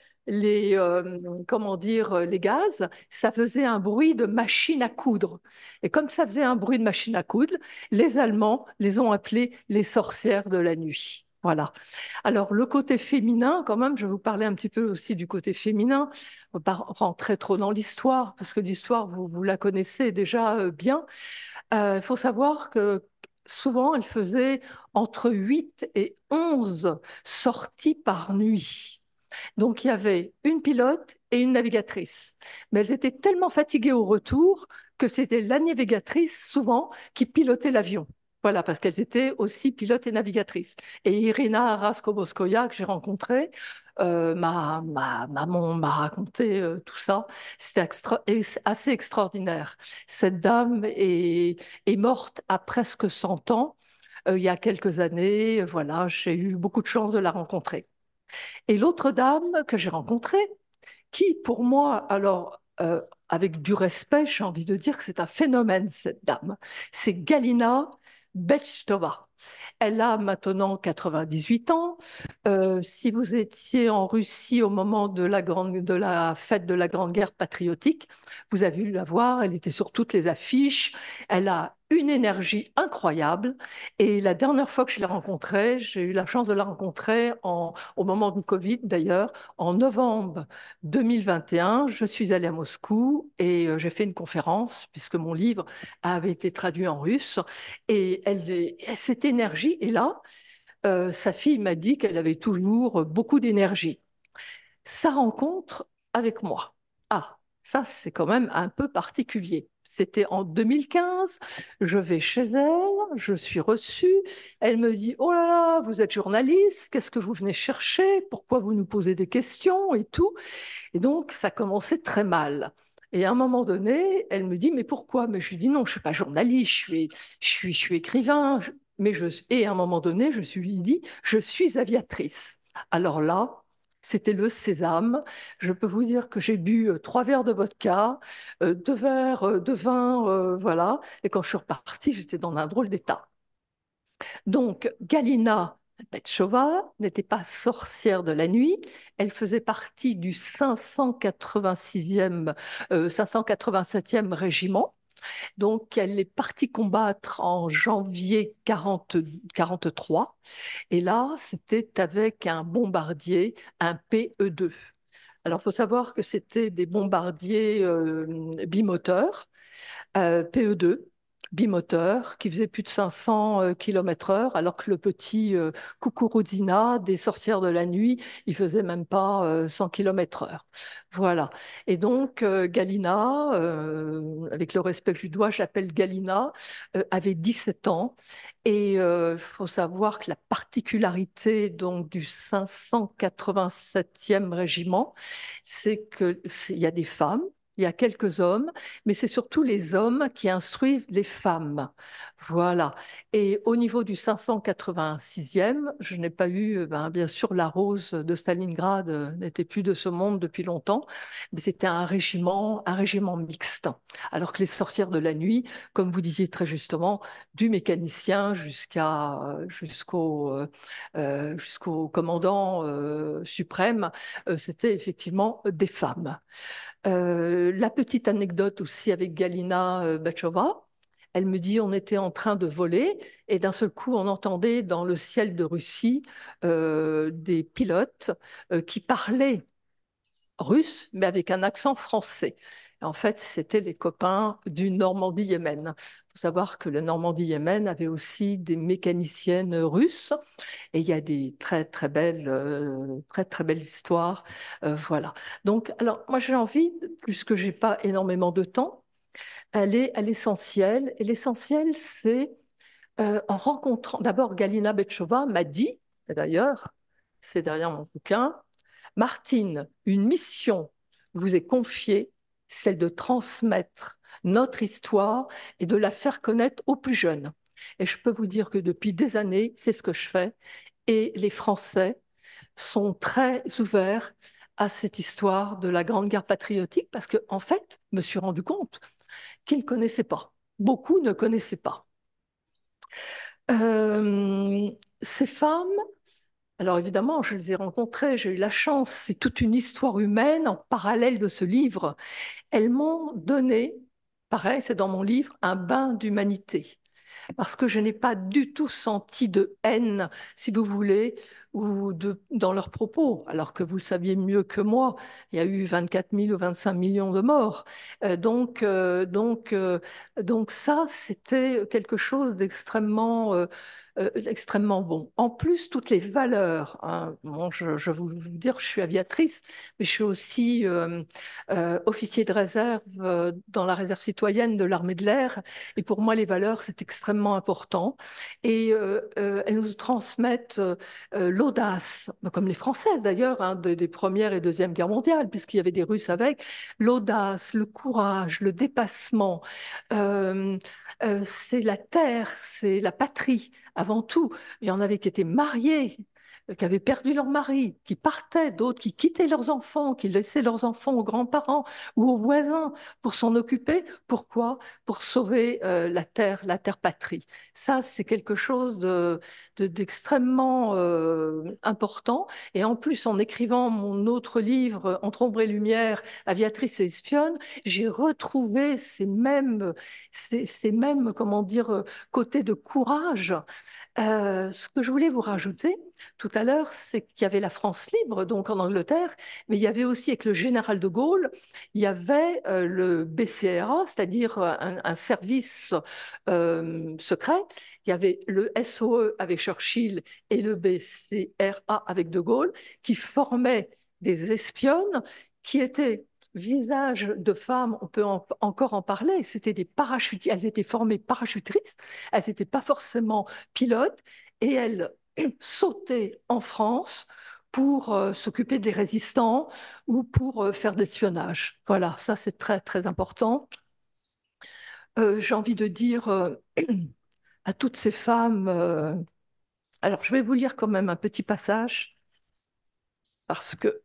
comment dire, les gaz, ça faisait un bruit de machine à coudre. Et comme ça faisait un bruit de machine à coudre, les Allemands les ont appelés les sorcières de la nuit. Voilà. Alors, le côté féminin, quand même, je vais vous parler un petit peu aussi du côté féminin. On ne va pas rentrer trop dans l'histoire, parce que l'histoire, vous la connaissez déjà bien. Il faut savoir que souvent, elle faisait entre 8 et 11 sorties par nuit. Donc, il y avait une pilote et une navigatrice. Mais elles étaient tellement fatiguées au retour que c'était la navigatrice, souvent, qui pilotait l'avion. Voilà, parce qu'elles étaient aussi pilotes et navigatrices. Et Irina Raskoboskoya, que j'ai rencontrée, m'a raconté tout ça. C'était assez extraordinaire. Cette dame est morte à presque 100 ans. Il y a quelques années, voilà, j'ai eu beaucoup de chance de la rencontrer. Et l'autre dame que j'ai rencontrée, qui pour moi, alors avec du respect, j'ai envie de dire que c'est un phénomène, cette dame, c'est Galina Belchtova. Elle a maintenant 98 ans. Si vous étiez en Russie au moment de la fête de la Grande Guerre patriotique, vous avez vu la voir, elle était sur toutes les affiches. Elle a une énergie incroyable. Et la dernière fois que je l'ai rencontrée, j'ai eu la chance de la rencontrer au moment du Covid d'ailleurs, en novembre 2021. Je suis allée à Moscou et j'ai fait une conférence puisque mon livre avait été traduit en russe. Et cette énergie est là. Sa fille m'a dit qu'elle avait toujours beaucoup d'énergie. Sa rencontre avec moi. Ah, Ça, c'est quand même un peu particulier. C'était en 2015, je vais chez elle, je suis reçue, elle me dit, oh là là, vous êtes journaliste, qu'est-ce que vous venez chercher? Pourquoi vous nous posez des questions et tout? Et donc, ça commençait très mal. Et à un moment donné, elle me dit, mais pourquoi? Mais je lui dis, non, je ne suis pas journaliste, je suis écrivain. Et à un moment donné, je lui dit, je suis aviatrice. Alors là, c'était le sésame. Je peux vous dire que j'ai bu 3 verres de vodka, 2 verres de vin, voilà. Et quand je suis repartie, j'étais dans un drôle d'état. Donc, Galina Petchova n'était pas sorcière de la nuit, elle faisait partie du 587e régiment. Donc, elle est partie combattre en janvier 43. Et là, c'était avec un bombardier, un PE2. Alors, il faut savoir que c'était des bombardiers bimoteurs. PE2, bimoteur, qui faisait plus de 500 km/h, alors que le petit Kukuruzina des sorcières de la nuit, il faisait même pas 100 km/h. Voilà. Et donc, Galina, avec le respect que je lui dois, j'appelle Galina, avait 17 ans. Et il faut savoir que la particularité donc, du 587e régiment, c'est qu'il y a des femmes, il y a quelques hommes, mais c'est surtout les hommes qui instruisent les femmes. Voilà. Et au niveau du 586e, je n'ai pas eu, bien sûr, la Rose de Stalingrad n'était plus de ce monde depuis longtemps, mais c'était un régiment mixte. Alors que les sorcières de la nuit, comme vous disiez très justement, du mécanicien jusqu'au commandant suprême, c'était effectivement des femmes. La petite anecdote aussi avec Galina Bachova, elle me dit on était en train de voler et d'un seul coup on entendait dans le ciel de Russie des pilotes qui parlaient russe, mais avec un accent français. En fait, c'était les copains du Normandie-Yémen. Il faut savoir que le Normandie-Yémen avait aussi des mécaniciennes russes et il y a des très très belles histoires. Voilà. Donc, alors moi j'ai envie, puisque j'ai pas énormément de temps, aller à l'essentiel. Et l'essentiel, c'est en rencontrant. D'abord, Galina Betchova m'a dit, et d'ailleurs, c'est derrière mon bouquin, Martine, une mission vous est confiée, celle de transmettre notre histoire et de la faire connaître aux plus jeunes. Et je peux vous dire que depuis des années, c'est ce que je fais. Et les Français sont très ouverts à cette histoire de la Grande Guerre patriotique parce qu'en en fait, je me suis rendu compte qu'ils ne connaissaient pas. Beaucoup ne connaissaient pas. Ces femmes, alors évidemment, je les ai rencontrées, j'ai eu la chance, c'est toute une histoire humaine en parallèle de ce livre. Elles m'ont donné, pareil, c'est dans mon livre, un bain d'humanité. Parce que je n'ai pas du tout senti de haine, si vous voulez, dans leurs propos, alors que vous le saviez mieux que moi, il y a eu 24 000 ou 25 millions de morts. Donc ça, c'était quelque chose extrêmement bon. En plus, toutes les valeurs, hein, bon, je vais vous dire, je suis aviatrice, mais je suis aussi officier de réserve dans la réserve citoyenne de l'armée de l'air. Et pour moi, les valeurs, c'est extrêmement important. Et elles nous transmettent l'audace, comme les Françaises d'ailleurs, hein, des Premières et Deuxième Guerres mondiales, puisqu'il y avait des Russes avec, l'audace, le courage, le dépassement. C'est la terre, c'est la patrie avant tout. Il y en avait qui étaient mariés, qui avaient perdu leur mari, qui partaient, d'autres qui quittaient leurs enfants, qui laissaient leurs enfants aux grands-parents ou aux voisins pour s'en occuper. Pourquoi? Pour sauver la terre patrie. Ça, c'est quelque chose d'extrêmement important. Et en plus, en écrivant mon autre livre, Entre ombre et lumière, aviatrice et espionne, j'ai retrouvé ces mêmes, comment dire, côtés de courage. Ce que je voulais vous rajouter tout à l'heure, c'est qu'il y avait la France libre, donc en Angleterre, mais il y avait aussi avec le général de Gaulle, il y avait le BCRA, c'est-à-dire un service secret. Il y avait le SOE avec Churchill et le BCRA avec de Gaulle, qui formaient des espionnes qui étaient visage de femme, on peut encore en parler. C'était des parachutistes, elles étaient formées parachutrices, elles n'étaient pas forcément pilotes, et elles sautaient en France pour s'occuper des résistants ou pour faire de l'espionnage. Voilà, ça c'est très très important. J'ai envie de dire à toutes ces femmes, alors je vais vous lire quand même un petit passage, parce que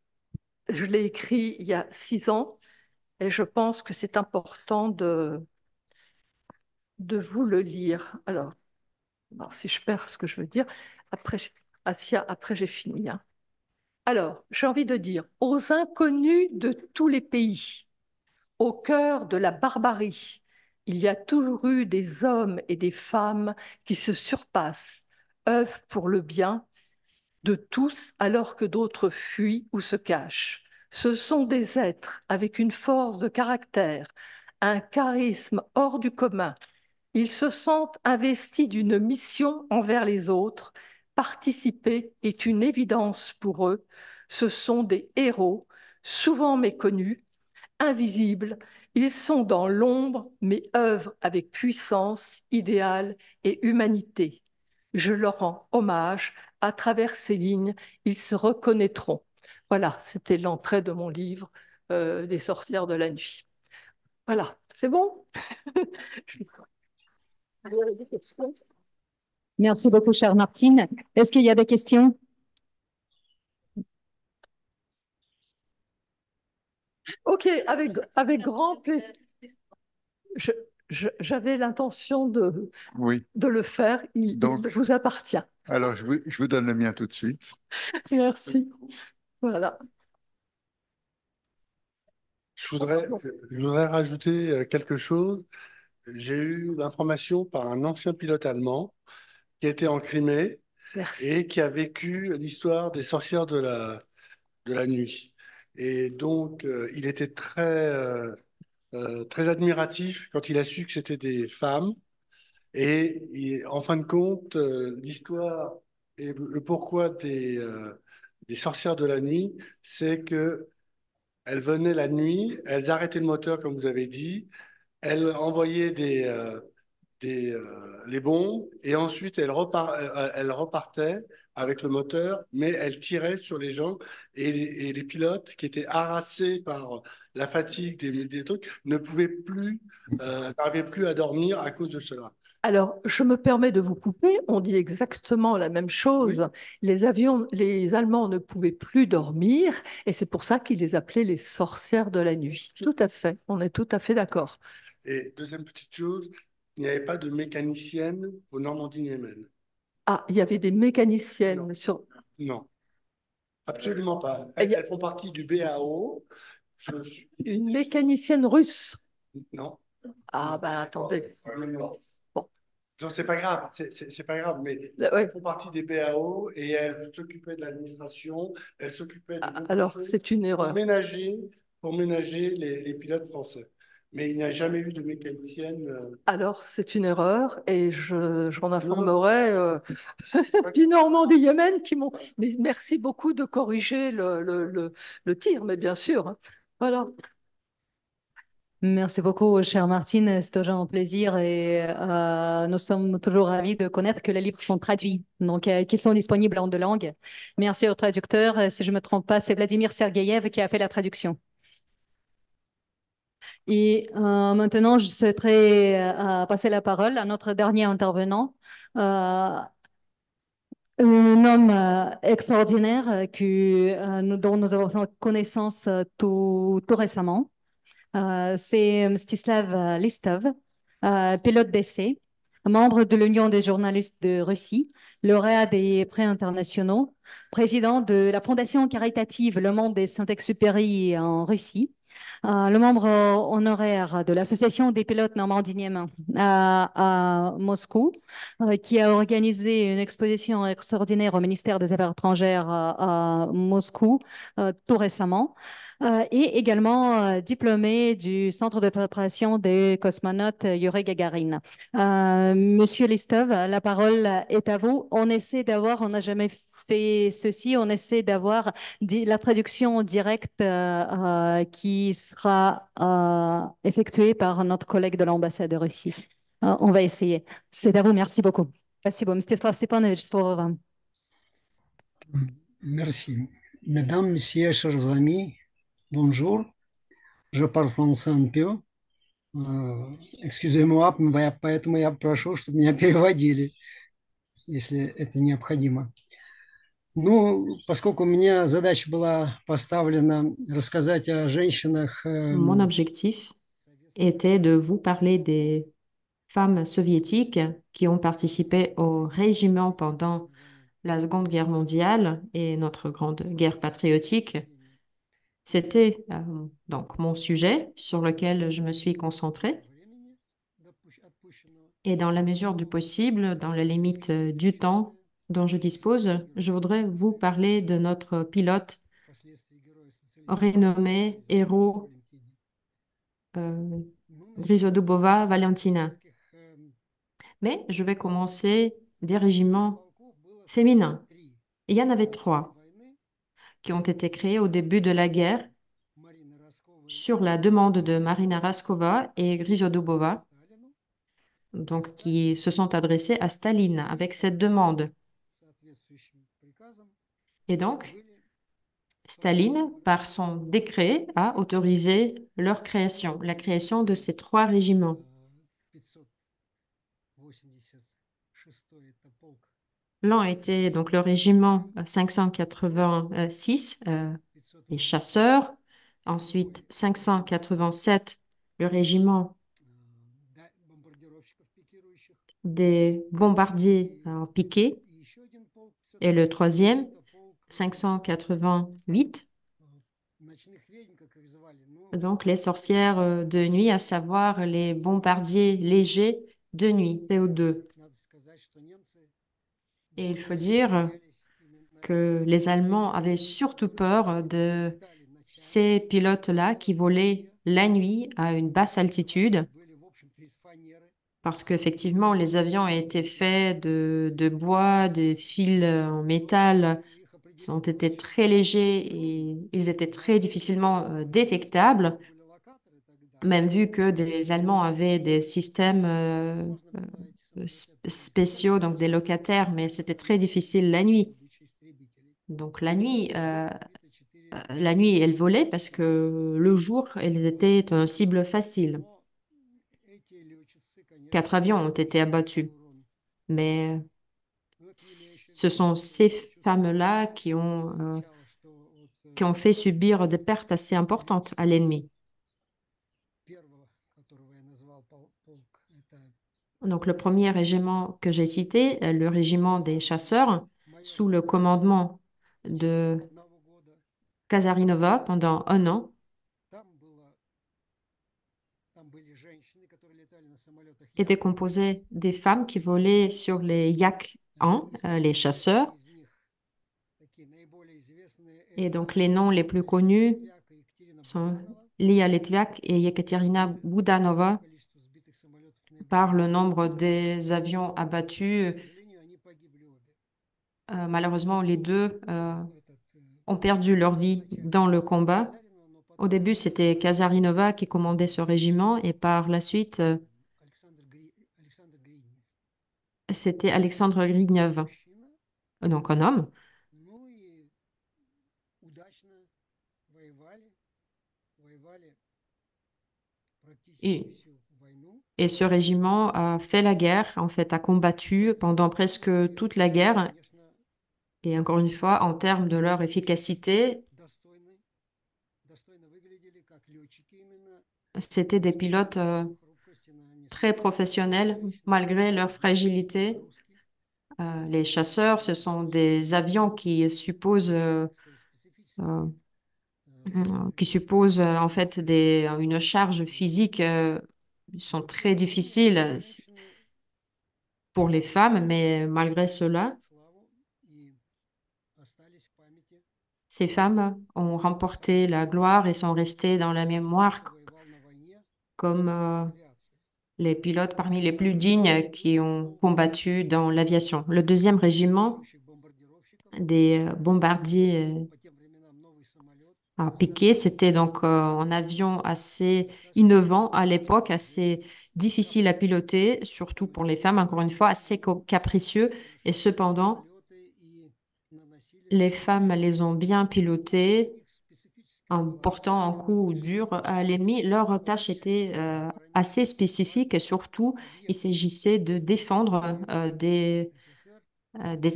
je l'ai écrit il y a 6 ans, et je pense que c'est important de vous le lire. Alors, si je perds ce que je veux dire, après, Asia, après j'ai fini, hein. Alors, j'ai envie de dire, aux inconnus de tous les pays, au cœur de la barbarie, il y a toujours eu des hommes et des femmes qui se surpassent, œuvrent pour le bien de tous alors que d'autres fuient ou se cachent. Ce sont des êtres avec une force de caractère, un charisme hors du commun. Ils se sentent investis d'une mission envers les autres. Participer est une évidence pour eux. Ce sont des héros, souvent méconnus, invisibles. Ils sont dans l'ombre, mais œuvrent avec puissance, idéal et humanité. Je leur rends hommage. À travers ces lignes, ils se reconnaîtront. Voilà, c'était l'entrée de mon livre, des sorcières de la nuit. Voilà, c'est bon? Merci beaucoup, chère Martine. Est-ce qu'il y a des questions? Ok, avec grand plaisir. J'avais l'intention Oui. de le faire. Il vous appartient. Alors, je vous donne le mien tout de suite. Merci. Voilà. Je voudrais rajouter quelque chose. J'ai eu l'information par un ancien pilote allemand qui était en Crimée Merci. et qui a vécu l'histoire des sorcières de la nuit. Et donc, il était très admiratif quand il a su que c'était des femmes. Et en fin de compte, l'histoire et le pourquoi des sorcières de la nuit, c'est que elles venaient la nuit, elles arrêtaient le moteur, comme vous avez dit, elles envoyaient les bombes et ensuite elles repartaient avec le moteur, mais elles tiraient sur les gens et les pilotes qui étaient harassés par la fatigue des trucs n'arrivaient plus à dormir à cause de cela. Alors, je me permets de vous couper. On dit exactement la même chose. Oui. Les Allemands ne pouvaient plus dormir et c'est pour ça qu'ils les appelaient les sorcières de la nuit. Tout à fait. On est tout à fait d'accord. Et deuxième petite chose, il n'y avait pas de mécanicienne au Normandie-Niemen. Ah, il y avait des mécaniciennes Non. sur. Non, absolument pas. Elles font partie du BAO. Une mécanicienne russe. Non. Ah, ben attendez. Bon. Donc, c'est pas grave, c'est pas grave, mais Ouais. elles font partie des BAO et elles s'occupaient de l'administration, elles s'occupaient de beaucoup Alors, de choses c'est une erreur. pour ménager les pilotes français. Mais il n'y a jamais eu de mécanicienne. Alors, c'est une erreur et j'en informerai du Normandie Yémen qui m'ont. Mais merci beaucoup de corriger le tir, mais bien sûr, hein. Voilà. Merci beaucoup, chère Martine. C'est toujours un plaisir et nous sommes toujours ravis de connaître que les livres sont traduits, donc qu'ils sont disponibles en 2 langues. Merci au traducteur. Si je ne me trompe pas, c'est Vladimir Sergueïev qui a fait la traduction. Et maintenant, je souhaiterais passer la parole à notre dernier intervenant, un homme extraordinaire dont nous avons fait connaissance tout récemment. C'est Mstislav Listov, pilote d'essai, membre de l'Union des journalistes de Russie, lauréat des prix internationaux, président de la fondation caritative Le Monde des Saint-Exupéry en Russie, le membre honoraire de l'Association des pilotes normandiniens à Moscou, qui a organisé une exposition extraordinaire au ministère des Affaires étrangères à Moscou tout récemment. Et également diplômé du Centre de préparation des cosmonautes Yuri Gagarin. Monsieur Listov, la parole est à vous. On n'a jamais fait ceci, on essaie d'avoir la traduction directe qui sera effectuée par notre collègue de l'ambassade de Russie. On va essayer. C'est à vous, merci beaucoup. Спасибо. Мстислав Степанович, слово вам. Merci. Mesdames, Messieurs, chers amis, bonjour. Je parle français un peu. Excusez-moi, поэтому я прошу, чтобы меня переводили, если это необходимо. Ну, поскольку у меня задача была поставлена рассказать о женщинах. Mon objectif était de vous parler des femmes soviétiques qui ont participé au régiment pendant la Seconde Guerre mondiale et notre grande guerre patriotique. C'était donc mon sujet sur lequel je me suis concentrée. Et dans la mesure du possible, dans la limite du temps dont je dispose, je voudrais vous parler de notre pilote renommé héros Grisodubova Valentina. Mais je vais commencer des régiments féminins. Il y en avait 3 qui ont été créés au début de la guerre sur la demande de Marina Raskova et Grisodubova, donc qui se sont adressés à Staline avec cette demande. Et donc, Staline, par son décret, a autorisé leur création, la création de ces 3 régiments. L'un était donc le régiment 586, les chasseurs. Ensuite, 587, le régiment des bombardiers en piqué. Et le 3e, 588, donc les sorcières de nuit, à savoir les bombardiers légers de nuit, PO2. Et il faut dire que les Allemands avaient surtout peur de ces pilotes-là qui volaient la nuit à une basse altitude, parce qu'effectivement, les avions étaient faits de bois, de fils en métal. Ils ont été très légers et ils étaient très difficilement détectables, même vu que les Allemands avaient des systèmes spéciaux, donc des locataires, mais c'était très difficile la nuit. Donc la nuit, elles volaient parce que le jour, elles étaient une cible facile. 4 avions ont été abattus, mais ce sont ces femmes-là qui ont fait subir des pertes assez importantes à l'ennemi. Donc, le premier régiment que j'ai cité, le régiment des chasseurs, sous le commandement de Kazarinova pendant 1 an. Était composé des femmes qui volaient sur les Yak-1, les chasseurs. Et donc, les noms les plus connus sont Lia Letviak et Yekaterina Budanova. Par le nombre des avions abattus, malheureusement, les 2 ont perdu leur vie dans le combat. Au début, c'était Kazarinova qui commandait ce régiment et par la suite, c'était Alexandre Grignev, donc un homme. Et ce régiment a fait la guerre, en fait, a combattu pendant presque toute la guerre. Et encore une fois, en termes de leur efficacité, c'était des pilotes très professionnels malgré leur fragilité. Les chasseurs, ce sont des avions qui supposent en fait une charge physique sont très difficiles pour les femmes, mais malgré cela, ces femmes ont remporté la gloire et sont restées dans la mémoire comme les pilotes parmi les plus dignes qui ont combattu dans l'aviation. Le 2e régiment, des bombardiers piqués. C'était donc un avion assez innovant à l'époque, assez difficile à piloter, surtout pour les femmes, encore une fois, assez capricieux. Et cependant, les femmes les ont bien pilotés en portant un coup dur à l'ennemi. Leur tâche était assez spécifique et surtout, il s'agissait de défendre des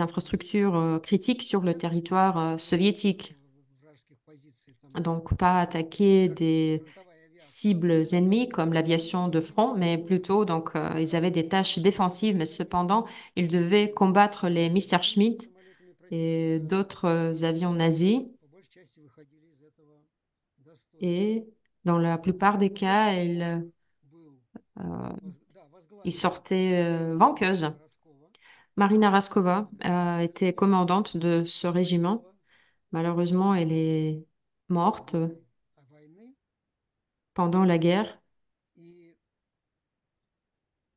infrastructures critiques sur le territoire soviétique. Donc, pas attaquer des cibles ennemies comme l'aviation de front, mais plutôt, donc, ils avaient des tâches défensives, mais cependant, ils devaient combattre les Messerschmitt et d'autres avions nazis. Et dans la plupart des cas, ils sortaient vainqueuses. Marina Raskova était commandante de ce régiment. Malheureusement, elle est morte pendant la guerre.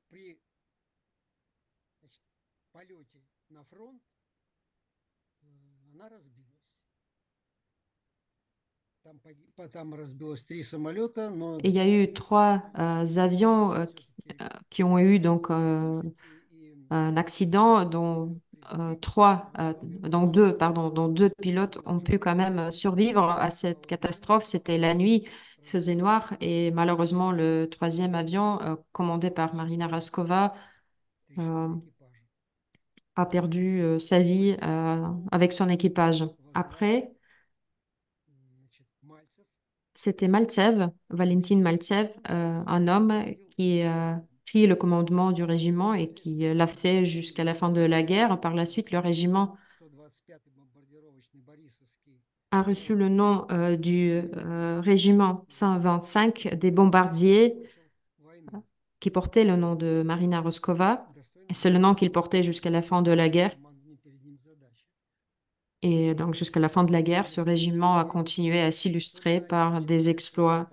Et il y a eu trois avions qui ont eu donc un accident dont dont deux pilotes ont pu quand même survivre à cette catastrophe. C'était la nuit, il faisait noir et malheureusement le troisième avion commandé par Marina Raskova euh, a perdu sa vie avec son équipage. Après, c'était Maltsev, Valentin Maltsev, un homme qui a pris le commandement du régiment et qui l'a fait jusqu'à la fin de la guerre. Par la suite, le régiment a reçu le nom du régiment 125 des bombardiers qui portait le nom de Marina Roskova. Et c'est le nom qu'il portait jusqu'à la fin de la guerre. Et donc, jusqu'à la fin de la guerre, ce régiment a continué à s'illustrer par des exploits.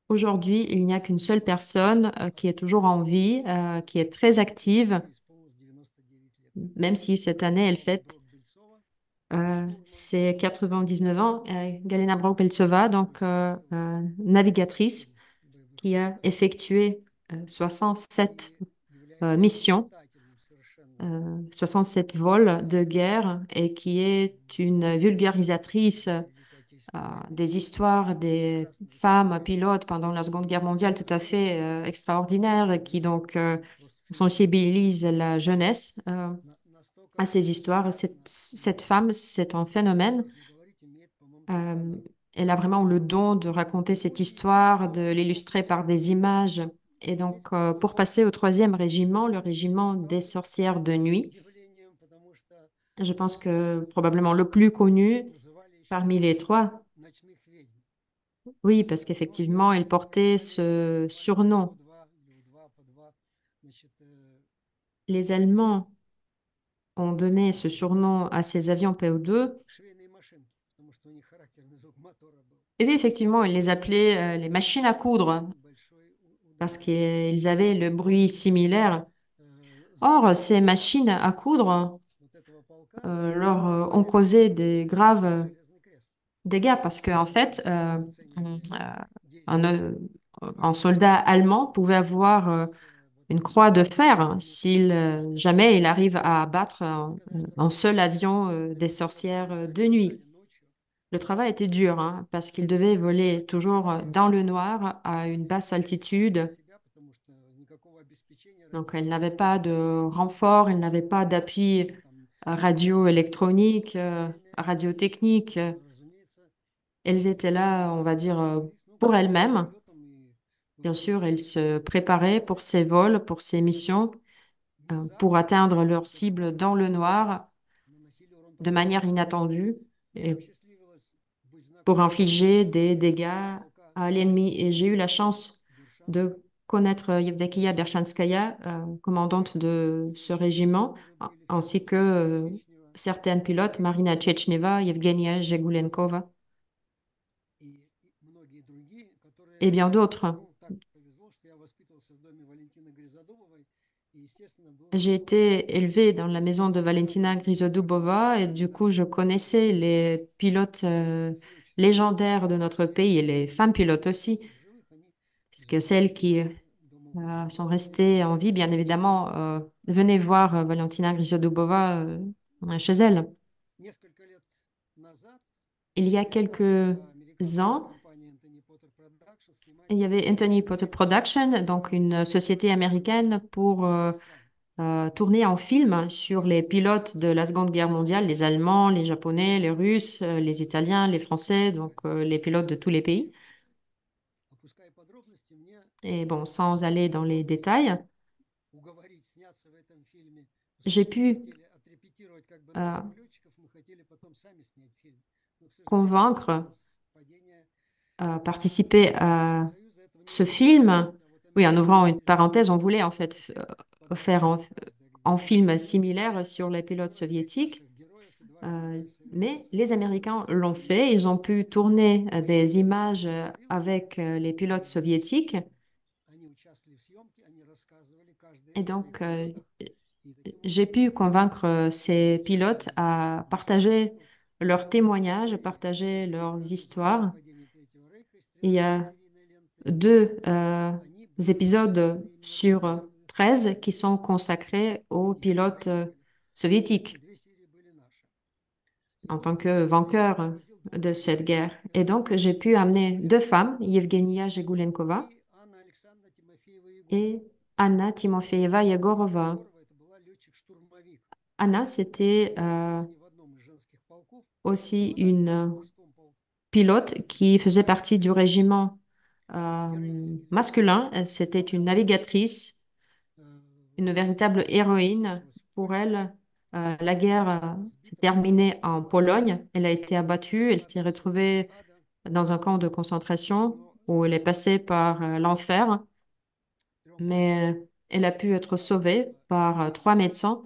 Aujourd'hui, il n'y a qu'une seule personne qui est toujours en vie, qui est très active, même si cette année, elle fête ses 99 ans. Galina Braubeltsova, donc navigatrice, qui a effectué 67 missions, 67 vols de guerre et qui est une vulgarisatrice des histoires des femmes pilotes pendant la Seconde Guerre mondiale tout à fait extraordinaires qui donc sensibilisent la jeunesse à ces histoires. Cette femme, c'est un phénomène. Euh, Elle a vraiment le don de raconter cette histoire, de l'illustrer par des images. Et donc, pour passer au troisième régiment, le régiment des sorcières de nuit, je pense que probablement le plus connu parmi les trois. Oui, parce qu'effectivement, elle portait ce surnom. Les Allemands ont donné ce surnom à ces avions PO2. Et oui, effectivement, ils les appelaient les machines à coudre parce qu'ils avaient le bruit similaire. Or, ces machines à coudre leur ont causé des graves dégâts parce qu'en fait, un soldat allemand pouvait avoir une croix de fer si jamais il arrive à abattre un seul avion des sorcières de nuit. Le travail était dur hein, parce qu'il devait voler toujours dans le noir à une basse altitude. Donc, elle n'avait pas de renfort, elle n'avait pas d'appui radio-électronique, radiotechnique. Elles étaient là, on va dire, pour elles-mêmes. Bien sûr, elles se préparaient pour ces vols, pour ces missions, pour atteindre leur cible dans le noir de manière inattendue et pour infliger des dégâts à l'ennemi. Et j'ai eu la chance de connaître Yevdakiya Berchanskaya, commandante de ce régiment, ainsi que certaines pilotes, Marina Tchetchneva, Yevgenia Jegulenkova et bien d'autres. J'ai été élevée dans la maison de Valentina Grisodubova et du coup, je connaissais les pilotes légendaires de notre pays et les femmes pilotes aussi, puisque celles qui sont restées en vie, bien évidemment, venaient voir Valentina Grisodubova chez elle. Il y a quelques ans, il y avait Anthony Potter Production, donc une société américaine pour tourner en film sur les pilotes de la Seconde Guerre mondiale, les Allemands, les Japonais, les Russes, les Italiens, les Français, donc les pilotes de tous les pays. Et bon, sans aller dans les détails, j'ai pu euh, convaincre participer à ce film. Oui, en ouvrant une parenthèse, on voulait en fait faire en film similaire sur les pilotes soviétiques. Mais les Américains l'ont fait. Ils ont pu tourner des images avec les pilotes soviétiques. Et donc, j'ai pu convaincre ces pilotes à partager leurs témoignages, à partager leurs histoires. Il y a 2 épisodes sur 13 qui sont consacrés aux pilotes soviétiques en tant que vainqueurs de cette guerre. Et donc, j'ai pu amener 2 femmes, Yevgenia Jegulenkova et Anna Timofeeva Yegorova. Anna, c'était aussi une pilote qui faisait partie du régiment masculin. C'était une navigatrice, une véritable héroïne. Pour elle, la guerre s'est terminée en Pologne. Elle a été abattue. Elle s'est retrouvée dans un camp de concentration où elle est passée par l'enfer. Mais elle a pu être sauvée par 3 médecins.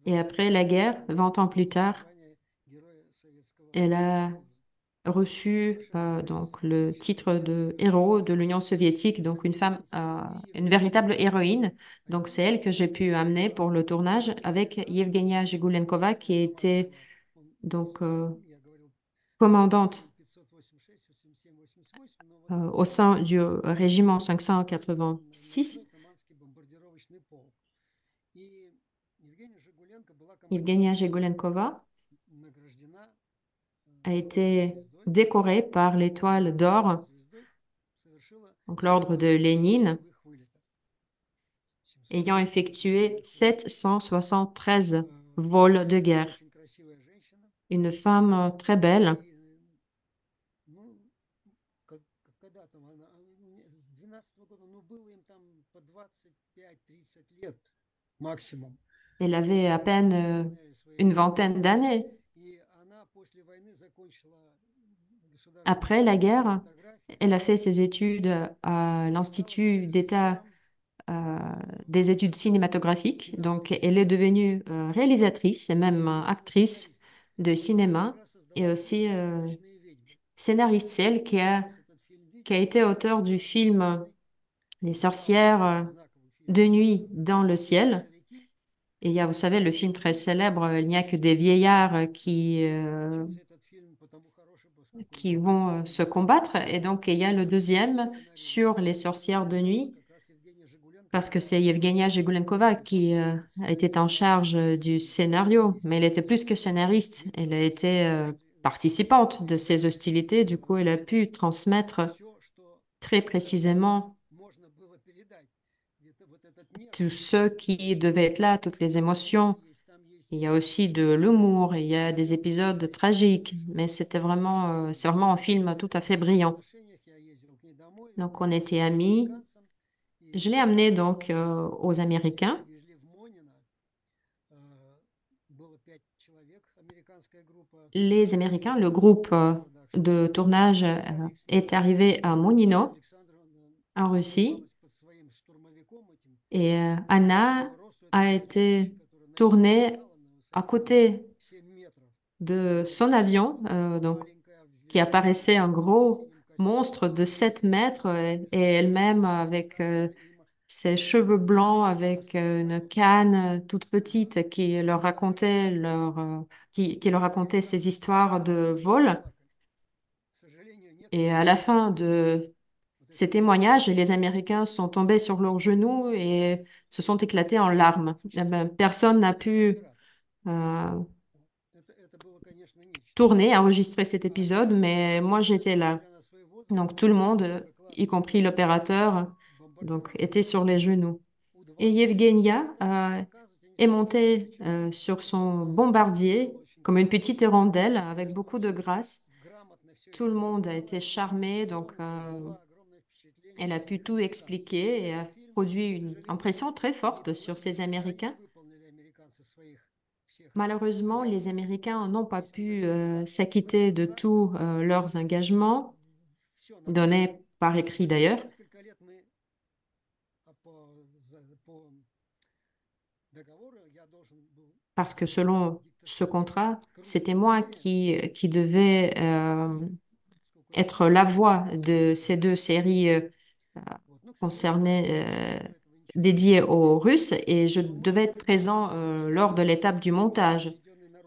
Et après la guerre, 20 ans plus tard, elle a reçu donc le titre de héros de l'Union soviétique, donc une femme, une véritable héroïne. Donc c'est elle que j'ai pu amener pour le tournage avec Yevgenia Jegulenkova qui était donc commandante au sein du régiment 586. Yevgenia Jegulenkova a été décorée par l'étoile d'or, donc l'ordre de Lénine, ayant effectué 773 vols de guerre. Une femme très belle. Elle avait à peine une vingtaine d'années. Après la guerre, elle a fait ses études à l'Institut d'État des études cinématographiques. Donc, elle est devenue réalisatrice et même actrice de cinéma et aussi scénariste. C'est elle qui a été auteur du film Les sorcières de nuit dans le ciel. Et il y a, vous savez, le film très célèbre, Il n'y a que des vieillards qui vont se combattre. Et donc, il y a le deuxième sur les sorcières de nuit, parce que c'est Yevgenia Jegulenkova qui était en charge du scénario, mais elle était plus que scénariste. Elle a été participante de ces hostilités. Du coup, elle a pu transmettre très précisément tout ce qui devait être là, toutes les émotions. Il y a aussi de l'humour, il y a des épisodes tragiques, mais c'est vraiment un film tout à fait brillant. Donc, on était amis. Je l'ai amené donc aux Américains. Les Américains, le groupe de tournage est arrivé à Monino, en Russie. Et Anna a été tournée à côté de son avion, donc, qui apparaissait un gros monstre de 7 mètres et elle-même avec ces cheveux blancs avec une canne toute petite qui leur racontait ces histoires de vol. Et à la fin de ces témoignages, les Américains sont tombés sur leurs genoux et se sont éclatés en larmes. Eh ben, personne n'a pu euh, tourner, enregistrer cet épisode, mais moi j'étais là. Donc tout le monde, y compris l'opérateur, donc était sur les genoux. Et Yevgenia est montée sur son bombardier comme une petite hirondelle avec beaucoup de grâce. Tout le monde a été charmé, donc elle a pu tout expliquer et a produit une impression très forte sur ces Américains. Malheureusement, les Américains n'ont pas pu s'acquitter de tous leurs engagements, donnés par écrit d'ailleurs, parce que selon ce contrat, c'était moi qui devais être la voix de ces deux séries concernées, dédiées aux Russes, et je devais être présent lors de l'étape du montage,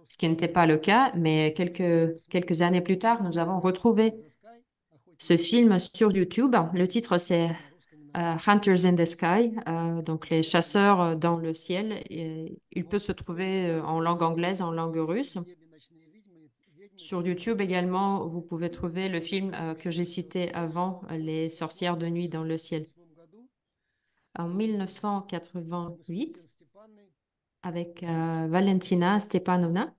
ce qui n'était pas le cas, mais quelques années plus tard, nous avons retrouvé ce film sur YouTube. Le titre, c'est Hunters in the Sky, donc les chasseurs dans le ciel. Et il peut se trouver en langue anglaise, en langue russe. Sur YouTube également, vous pouvez trouver le film que j'ai cité avant, Les sorcières de nuit dans le ciel. En 1988, avec Valentina Stepanovna.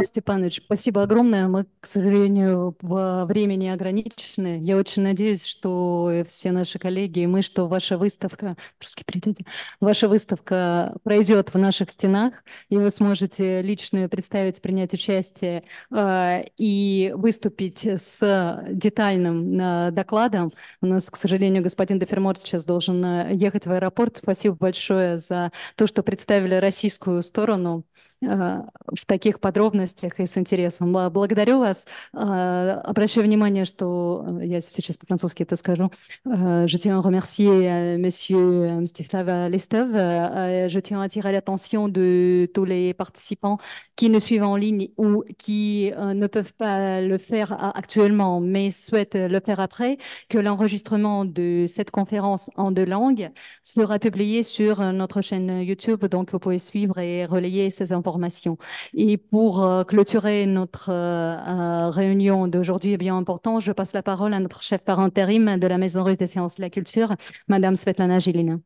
Степанович, спасибо огромное. Мы, к сожалению, во времени ограничены. Я очень надеюсь, что все наши коллеги и мы, что ваша выставка, русский перейдете, ваша выставка пройдет в наших стенах, и вы сможете лично ее представить, принять участие и выступить с детальным докладом. У нас, к сожалению, господин Дефермор сейчас должен ехать в аэропорт. Спасибо большое за то, что представили российскую сторону в таких подробностях и с интересом. Благодарю вас. Обращаю внимание, что я сейчас по-французски это скажу. Je tiens à remercier Monsieur Mstislav Lestov. Je tiens à attirer l'attention de tous les participants qui nous suivent en ligne ou qui ne peuvent pas le faire actuellement, mais souhaitent le faire après, que l'enregistrement de cette conférence en 2 langues sera publié sur notre chaîne YouTube, donc vous pouvez suivre et relayer ces informations. Et pour clôturer notre réunion d'aujourd'hui bien important, je passe la parole à notre chef par intérim de la Maison russe des sciences de la culture, Madame Svetlana Gilina.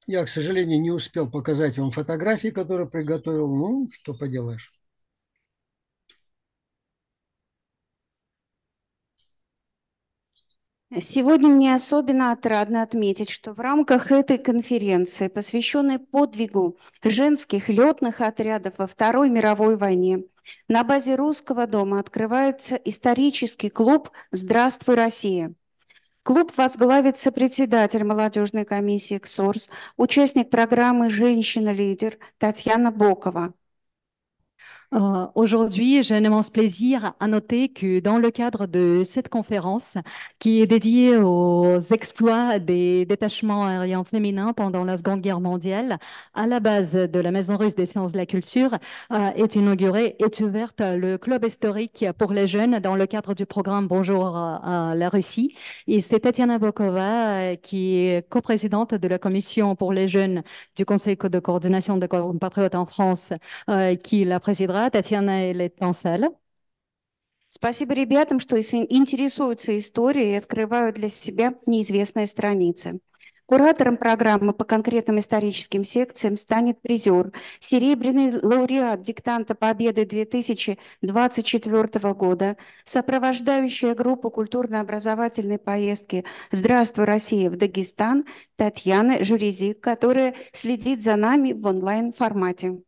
Я, к сожалению, не успел показать вам фотографии, которые приготовил. Ну, что поделаешь. Сегодня мне особенно отрадно отметить, что в рамках этой конференции, посвященной подвигу женских летных отрядов во Второй мировой войне, на базе Русского дома открывается исторический клуб «Здравствуй, Россия». Клуб возглавит сопредседатель молодежной комиссии КСОРС, участник программы «Женщина-лидер» Татьяна Бокова. Aujourd'hui, j'ai un immense plaisir à noter que dans le cadre de cette conférence, qui est dédiée aux exploits des détachements aériens féminins pendant la Seconde Guerre mondiale, à la base de la Maison russe des sciences de la culture, est ouverte le club historique pour les jeunes dans le cadre du programme Bonjour à la Russie. Et c'est Tatiana Bokova, qui est coprésidente de la commission pour les jeunes du Conseil de coordination des compatriotes en France, qui la présidera. Татьяна, elle est en salle. Спасибо ребятам, что интересуются историей и открывают для себя неизвестные страницы. Куратором программы по конкретным историческим секциям станет призер, серебряный лауреат диктанта Победы 2024 года, сопровождающая группу культурно-образовательной поездки «Здравствуй, Россия» в Дагестан Татьяна Журезик, которая следит за нами в онлайн-формате.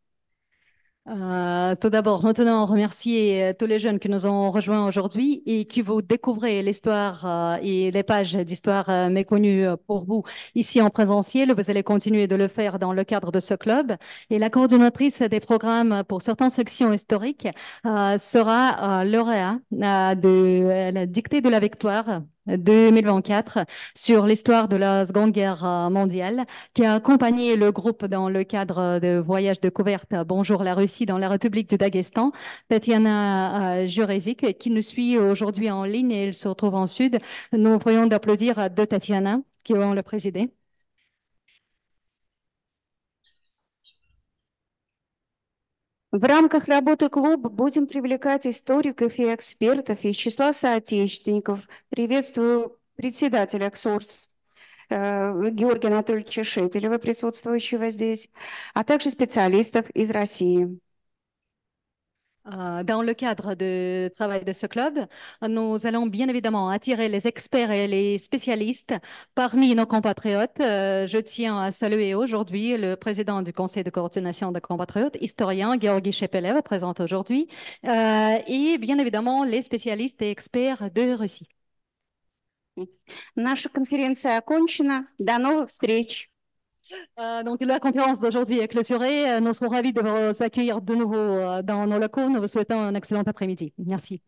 Tout d'abord, nous tenons à remercier tous les jeunes qui nous ont rejoints aujourd'hui et qui vous découvrez l'histoire et les pages d'histoire méconnues pour vous ici en présentiel. Vous allez continuer de le faire dans le cadre de ce club. Et la coordinatrice des programmes pour certaines sections historiques sera lauréat de la dictée de la victoire 2024 sur l'histoire de la Seconde Guerre mondiale, qui a accompagné le groupe dans le cadre de voyage de découverte Bonjour la Russie dans la République du Daghestan, Tatiana Jurezic, qui nous suit aujourd'hui en ligne et elle se retrouve en Sud. Nous prions d'applaudir deux Tatiana qui vont le présider. В рамках работы клуба будем привлекать историков и экспертов из числа соотечественников. Приветствую председателя КСОРС Георгия Анатольевича Шепелева, присутствующего здесь, а также специалистов из России. Dans le cadre du travail de ce club, nous allons bien évidemment attirer les experts et les spécialistes parmi nos compatriotes. Je tiens à saluer aujourd'hui le président du Conseil de coordination des compatriotes, historien Georgi Shepelev, présent aujourd'hui, et bien évidemment les spécialistes et experts de Russie. Наша конференция окончена. До новых встреч. Donc, la conférence d'aujourd'hui est clôturée. Nous serons ravis de vous accueillir de nouveau dans nos locaux. Nous vous souhaitons un excellent après-midi. Merci.